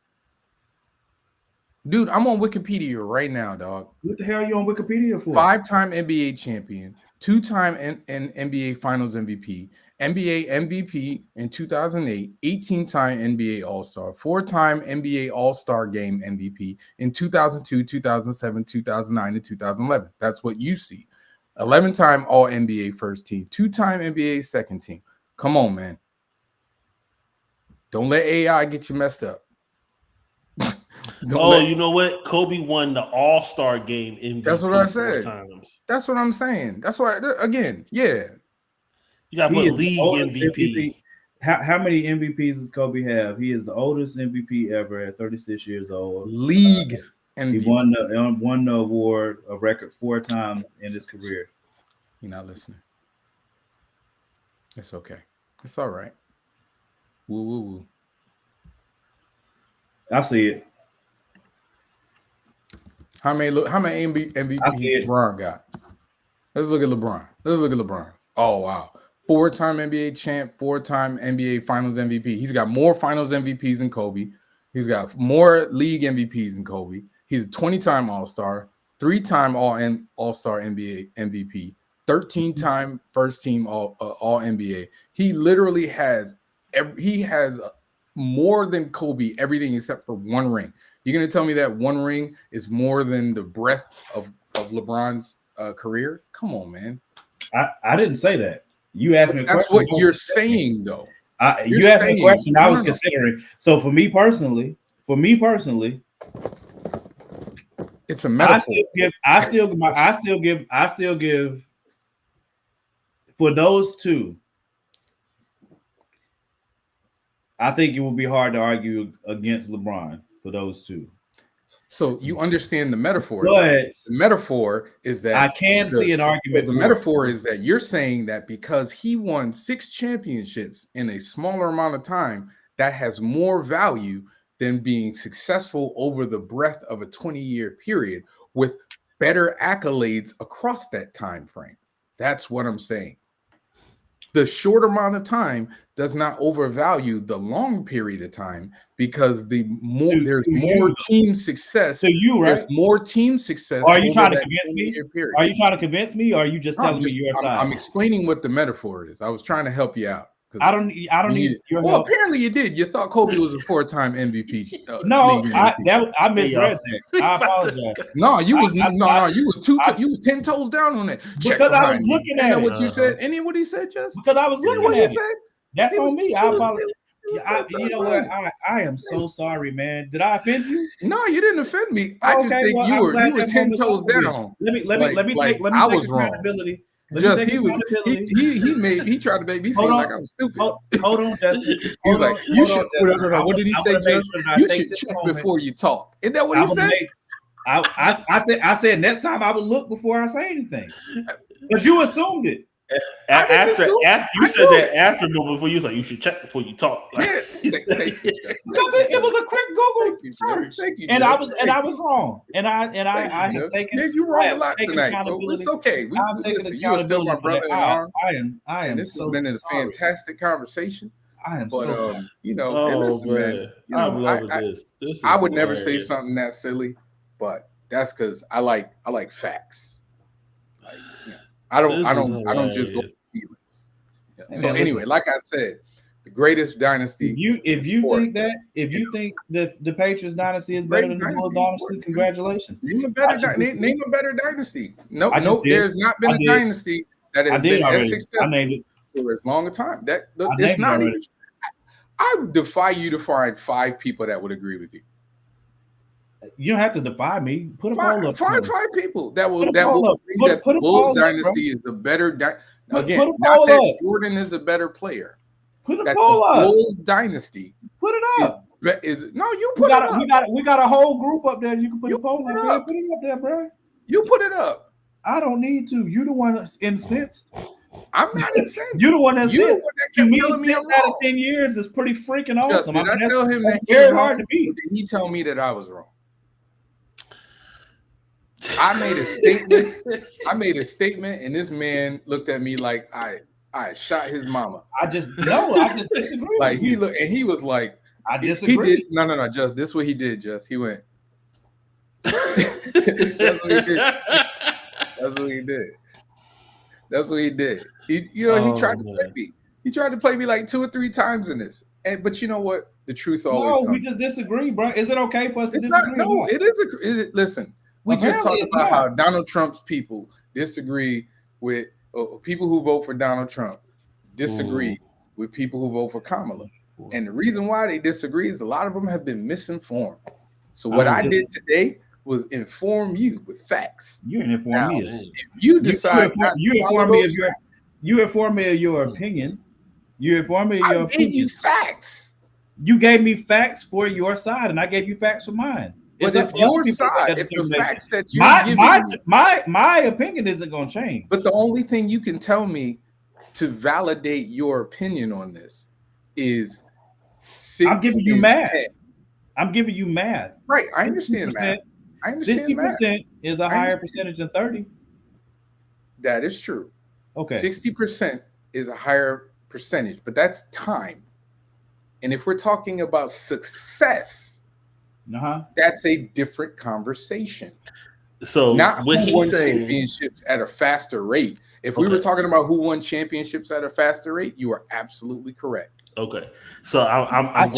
Dude, I'm on Wikipedia right now, dog. What the hell are you on Wikipedia for? 5-time NBA champion, 2-time NBA Finals MVP, NBA MVP in 2008, 18-time NBA All-Star, 4-time NBA All-Star Game MVP in 2002, 2007, 2009, and 2011. That's what you see. 11-time All-NBA first team, 2-time NBA second team. Come on, man. Don't let AI get you messed up. You know what? Kobe won the All-Star Game MVP. That's what I said. That's what I'm saying. That's why, again, yeah. You got to put league MVP. How many MVPs does Kobe have? He is the oldest MVP ever at 36 years old. League MVP. He won the award, a record 4 times in his career. You're not listening. It's okay. It's all right. Woo, woo, woo. I see it. How many MVPs LeBron got? Let's look at LeBron. Oh, wow. 4-time NBA champ, 4-time NBA Finals MVP. He's got more Finals MVPs than Kobe. He's got more league MVPs than Kobe. He's a 20-time All-Star, 3-time All-Star NBA MVP, 13-time first team All NBA. He literally has more than Kobe, everything except for 1 ring. You're going to tell me that 1 ring is more than the breadth of LeBron's career? Come on, man. I didn't say that. You asked me a question. That's what you're saying, though. You asked me a question I was considering. So for me personally, it's a metaphor. I still give for those 2. I think it would be hard to argue against LeBron for those 2. So you understand the metaphor. But the metaphor is that I can see an argument. The metaphor is that you're saying that because he won 6 championships in a smaller amount of time, that has more value than being successful over the breadth of a 20-year period with better accolades across that time frame. That's what I'm saying. The short amount of time does not overvalue the long period of time because there's more team success. So you, right? There's more team success. Are you trying to convince me? Are you trying to convince me, or are you just telling me your side? I'm explaining what the metaphor is. I was trying to help you out. I don't need your help. Apparently you did. You thought Kobe was a 4-time MVP. No, I misread that. I apologize. You was 10 toes down on it. Because I was looking at what you said. And then what he said, just because I was looking at it. That's on me. I apologize. You know what? I am so sorry, man. Did I offend you? No, you didn't offend me. I just think you were 10 toes down. Let me take accountability. He tried to make me seem like I'm stupid. Hold on, Justin. He's like, you should. What did he say, Justin? You should check before you talk. Isn't that what he said? I said next time I would look before I say anything. Because you assumed it. After you said that after before you was like you should check before you talk. Like, Yeah, thank you, Jess. It was a quick Google Thank you, search. Thank you, And Jess. I was wrong. And I have Jess. taken. Yeah, you I wrong a have lot taken tonight, but accountability. it's okay. I'm taking Listen, you are still my accountability for brother that. in arms. I am. And this so has been a sorry. fantastic conversation. I am But so sorry. you know, oh hey, listen, man. man, You I'm know, loving this. This is I would never say hilarious. something that silly, but that's because I like facts. Like, you know, I don't just go hilarious. with feelings. Yeah. Hey, So man, anyway, listen. like I said, the greatest dynasty. If you sport. think the Patriots dynasty is better than the Bulls dynasty, congratulations. Name a better name a better dynasty. No, I just did. there's not been I a did. dynasty that has been already. as successful I named it. for as long a time. That I it's named it not already. even. I would defy you to find 5 people that would agree with you. You don't have to defy me. Put a poll up. Find 5 people that will Put a poll up. agree that Put the a Bulls poll up, dynasty is a better again. put a Not poll that up. Jordan is a better player. Put a That poll the up. Bulls dynasty Put it is up. no. You We put got it up. we got a whole group up there. You can put You a poll put up it there. up. Put it up there, bro. You put it up. I don't need to. You the one that's incensed. I'm not incensed. You the one that's You the one incensed. that To kept me, telling me I'm 6 out of wrong. 10 years is pretty freaking Just, awesome. did I that's tell him that that's he was very wrong, hard to or beat. did he tell me that I was wrong? I made a statement. And this man looked at me like I shot his mama. I just disagree. Like with he you. looked and he was like, I he disagree. did no, just this what he did, just he went. That's what he did. That's what he did. That's what he did. He tried to play me. He tried to play me like 2 or 3 times in this. But you know what? The truth always No, comes. we just disagree, bro. Is it okay for us to It's not. disagree? No, it is. Listen, we just Apparently talked it's about not. how Donald Trump's people disagree with people who vote for Donald Trump. Disagree with people who vote for Kamala. And the reason why they disagree is a lot of them have been misinformed. So what I did today was inform you with facts. You didn't inform Now, me. If you decide You inform me of your opinion. You informed me of your I gave you opinion. facts. You gave me facts for your side, and I gave you facts for mine. But It's if up to your other people to make side, that if the determination. facts that you're giving, my opinion isn't going to change. but the only thing you can tell me to validate your opinion on this is 6 I'm giving you and math. 10. I'm giving you math. Right, I understand math. I understand math. 60% is a higher percentage than 30. That is true. Okay. 60% is a higher percentage, but that's time. And if we're talking about success, that's a different conversation. So not what who he's won saying, championships at a faster rate. If we were talking about who won championships at a faster rate, you are absolutely correct. Okay, so I'm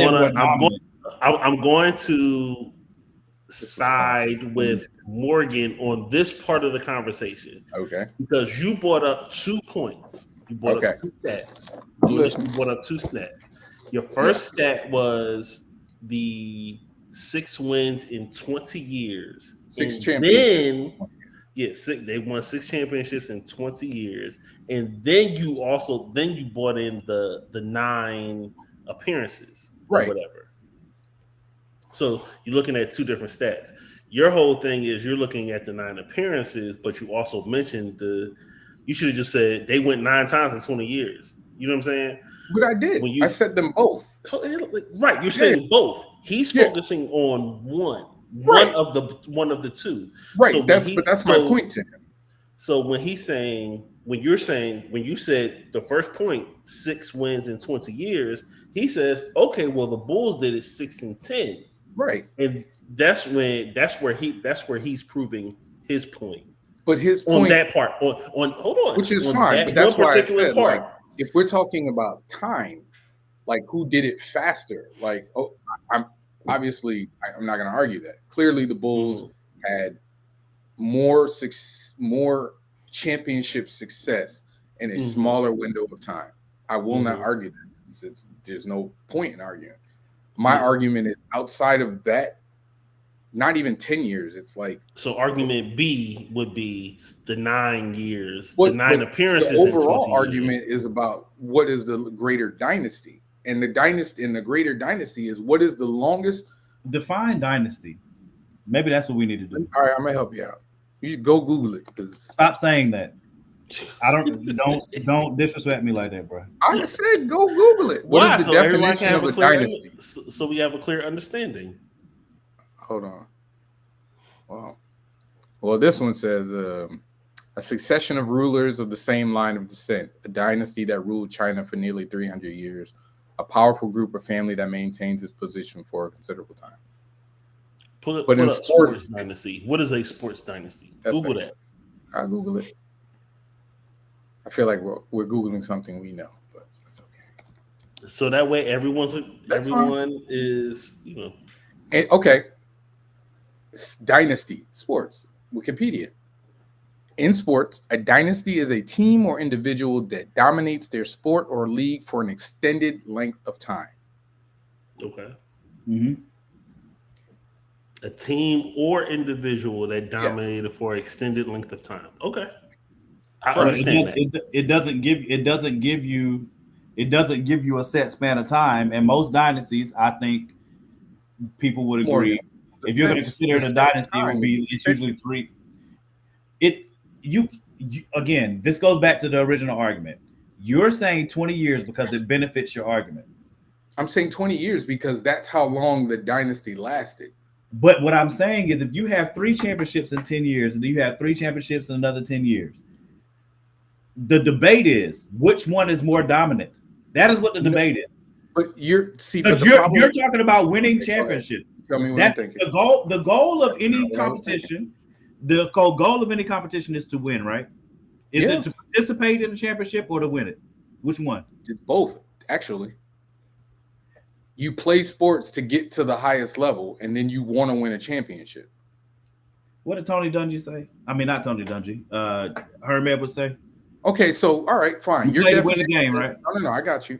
going to side with Morgan on this part of the conversation. Okay, because you brought up 2 points. You brought up 2 stats. You brought up 2 stats. Your first stat was the 6 wins in 20 years. 6 championships. Then, they won 6 championships in 20 years. And then you brought in the 9 appearances, right? Or whatever. So you're looking at 2 different stats. Your whole thing is you're looking at the 9 appearances, but you also mentioned you should have just said they went 9 times in 20 years. You know what I'm saying? But I did. I said them both. Right, you're saying both. He's focusing on one of the 2. Right. So that's my point to him. So when you said the first point, 6 wins in 20 years, he says, okay, well the Bulls did it 6 and 10. Right. And that's where he's proving his point. But his point on that part, on hold on, which is fine. But that's why I said, part. Like, if we're talking about time, like who did it faster, like I'm not going to argue that. Clearly, the Bulls had more championship success in a smaller window of time. I will not argue that. There's no point in arguing. My argument is outside of that, not even 10 years. It's like, so argument B would be the 9 years, the 9 appearances. The overall argument is about what is the greater dynasty, and the greater dynasty is what is the longest. Define dynasty. Maybe that's what we need to do. All right, I'm gonna help you out. You should go Google it because Stop saying that. I don't disrespect me like that, bro. I said go Google it. What Why? is the So everyone definition can have of a a clear dynasty? so we have a clear understanding. Hold on. Well, this one says a succession of rulers of the same line of descent, a dynasty that ruled China for nearly 300 years, a powerful group of family that maintains its position for a considerable time. Put in up sports dynasty. What is a sports dynasty? Google that. I'll Google it. I feel like we're Googling something we know, but it's okay. So that way everyone fine. is, you know. And, okay. Dynasty, sports, Wikipedia. In sports, a dynasty is a team or individual that dominates their sport or league for an extended length of time. Okay. Mm-hmm. A team or individual that dominated for an extended length of time. Okay. I understand that. It doesn't give you a set span of time. And most dynasties, I think people would agree. If you're going to consider it a dynasty, it's usually 3. Again, this goes back to the original argument. You're saying 20 years because it benefits your argument. I'm saying 20 years because that's how long the dynasty lasted. But what I'm saying is if you have 3 championships in 10 years and you have 3 championships in another 10 years, the debate is which one is more dominant. That is what the debate is. But you're talking about winning championships. Tell me what That's you're thinking. The goal of any competition. The goal of any competition is to win, right? Is it to participate in the championship or to win it? Which one? It's both, actually. You play sports to get to the highest level, and then you want to win a championship. What did Tony Dungy say? I mean, not Tony Dungy. Herm would say. Okay, so all right, fine. You play to win the game, right? No, I got you.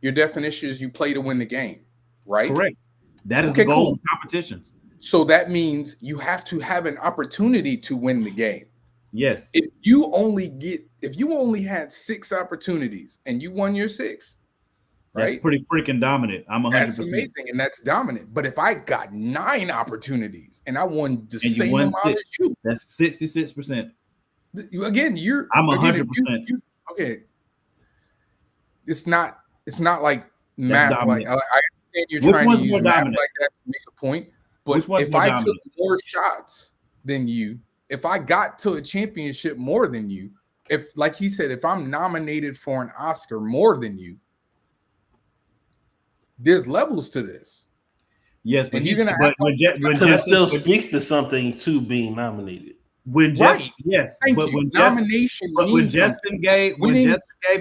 Your definition is you play to win the game, right? Correct. That is the goal of competitions. So that means you have to have an opportunity to win the game. Yes. If you only had 6 opportunities and you won your 6, right? That's pretty freaking dominant. I'm 100%. That's amazing, and that's dominant. But if I got 9 opportunities and I won the same amount as you, that's 66%. Again, I'm 100%. Okay, it's not like math. Like I understand you're trying to use math like that to make a point. But if I took more shots than you, if I got to a championship more than you, if, like he said, if I'm nominated for an Oscar more than you, there's levels to this. Yes, but it still speaks to something to being nominated. When Justin gave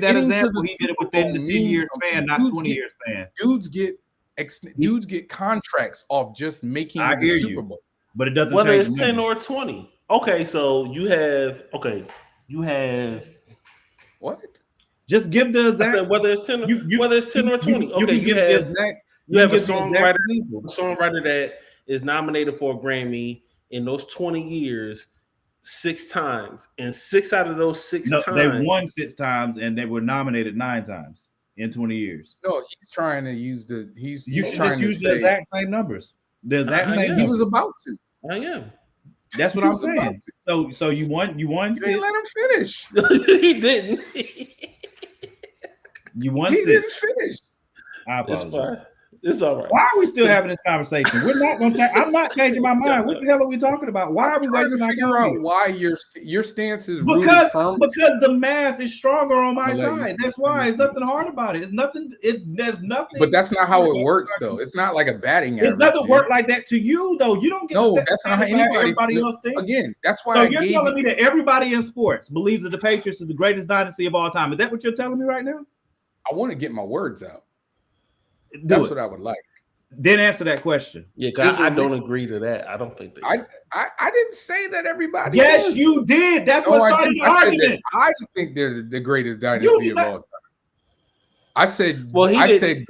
that example, he did it within the 10-year span, not 20-year span. Dudes get contracts off just making the Super Bowl. But it doesn't whether it's 10 or 20. Okay, so you have what? Just give the exact. I said whether it's 10 or 20. Okay, you have a songwriter that is nominated for a Grammy in those 20 years 6 times, and 6 out of those 6 times they won 6 times, and they were nominated 9 times in 20 years. No, he's trying to use the. You should just use the exact same numbers. The exact same. He was about to. I am. That's what I'm saying. So you won. You didn't let him finish. He didn't. You won. He didn't finish. I apologize. It's fine. It's all right. Why are we still having this conversation? We're not going to change. I'm not changing my mind. What the hell are we talking about? Why are we wasting our time? Why your stance is because the math is stronger on my side. That's why. It's nothing hard about it. It's nothing. There's nothing. But that's not how it works, though. It's not like a batting average. It doesn't work like that to you, though. You don't get that's not how everybody else thinks. Again, that's why. So you're telling me that everybody in sports believes that the Patriots is the greatest dynasty of all time. Is that what you're telling me right now? I want to get my words out. That's what I would like. Then answer that question. Yeah, I don't agree to that. I don't think that. I didn't say that everybody. Yes, is. you did. That's what started the argument. I think they're the greatest dynasty of all time. I said. Well, neither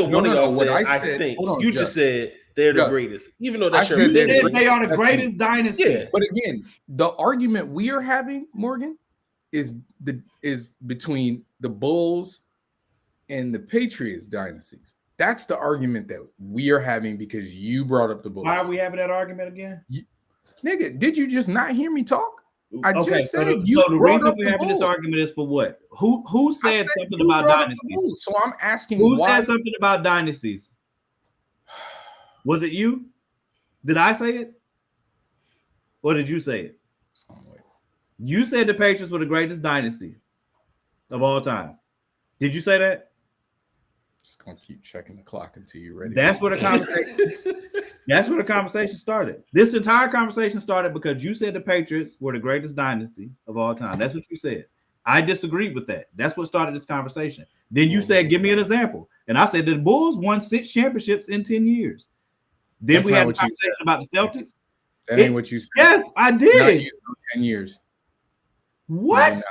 one of y'all said. I think you just said they're the greatest, even though that's your. They are the greatest dynasty. Yeah, but again, the argument we are having, Morgan, is between the Bulls and the Patriots dynasties. That's the argument that we are having because you brought up the Bulls. Why are we having that argument again? Nigga, did you just not hear me talk? I Okay, just so said the, you so the brought reason up we're the having this Bulls. argument is for what? Who I said said something you about brought up the dynasties? Bulls, so I'm asking Who why. said something about dynasties? Was it you? Did I say it? Or did you say it? You said the Patriots were the greatest dynasty of all time. Did you say that? Just gonna keep checking the clock until you're ready. That's where the conversation. That's where the conversation started. This entire conversation started because you said the Patriots were the greatest dynasty of all time. That's what you said. I disagreed with that. That's what started this conversation. Then you said, "Give me an example," and I said the Bulls won 6 championships in 10 years. Then That's we not had a what you conversation said. about the Celtics. That ain't what you said. Yes, I Not did. you, 10 years. What? No,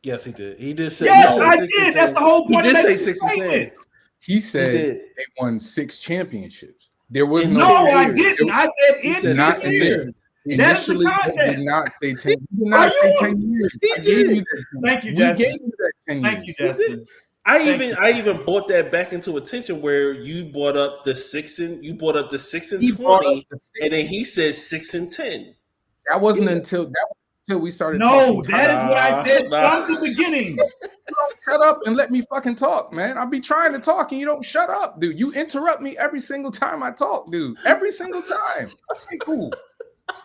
Yes, he did. He did say. Yes, he said I 6 and did. That's 10. the whole point. He did of say making 6 the and 10. statement. He He said did. they won 6 championships. There was In no. No, I years. didn't. I said He in said not 10 in years. 10. That is the Initially, context. he did not say 10. He did Are not say you- 10 years. He I gave did. you that 10. Thank you, We Justin. gave you that 10 Thank you, years. Justin. I Thank even brought that back into attention where you brought up the 6 and 20, He brought up the 6. and then he said 6 and 10. That wasn't until we started No, talking. that is what I said Nah. from the beginning. Shut up and let me fucking talk, man. I'll be trying to talk and you don't shut up, dude. You interrupt me every single time I talk, dude. Every single time. Okay, cool.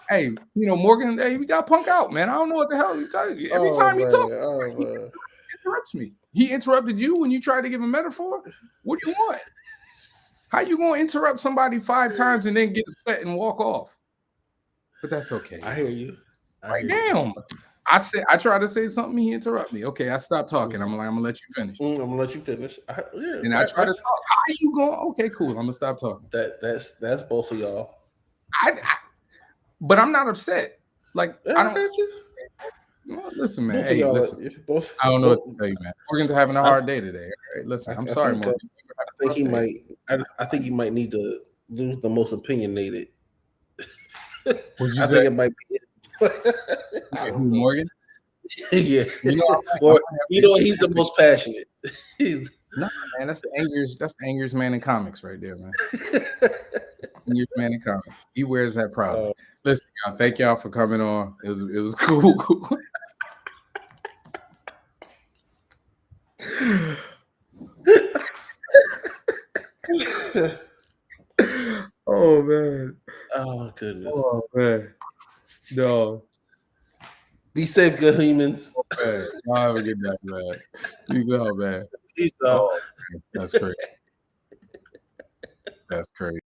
Hey, Morgan, hey, we got Punk out, man. I don't know what the hell he tell you. Every time he talks, he interrupts me. He interrupted you when you tried to give a metaphor. What do you want? How you gonna interrupt somebody 5 times and then get upset and walk off? But that's okay. I hear you. Right, damn. I tried to say something, he interrupted me. Okay, I stopped talking. I'm gonna let you finish. I'm gonna let you finish. And I try to talk. How you going? Okay, cool. I'm gonna stop talking. That's both of y'all. But I'm not upset. Like Yeah, I I don't. got you. No, listen, man. Both of Hey, y'all, listen. if both, I don't know both- what to tell you, man. Morgan's having a hard day today. All right, listen. I'm sorry, think, Morgan. I think he might. I think he might need to lose the most opinionated. What'd you I say? think it might be. Who, Morgan? Yeah, You know, or he's the most passionate. He's man, that's the angriest man in comics right there, man. Angriest man in comics. He wears that proudly. Listen, y'all, thank y'all for coming on. It was cool. Oh man. oh goodness. Oh man. No. Be safe, good humans. Man. Y'all have a good night, man. Peace out, man. Peace out. That's crazy. That's crazy.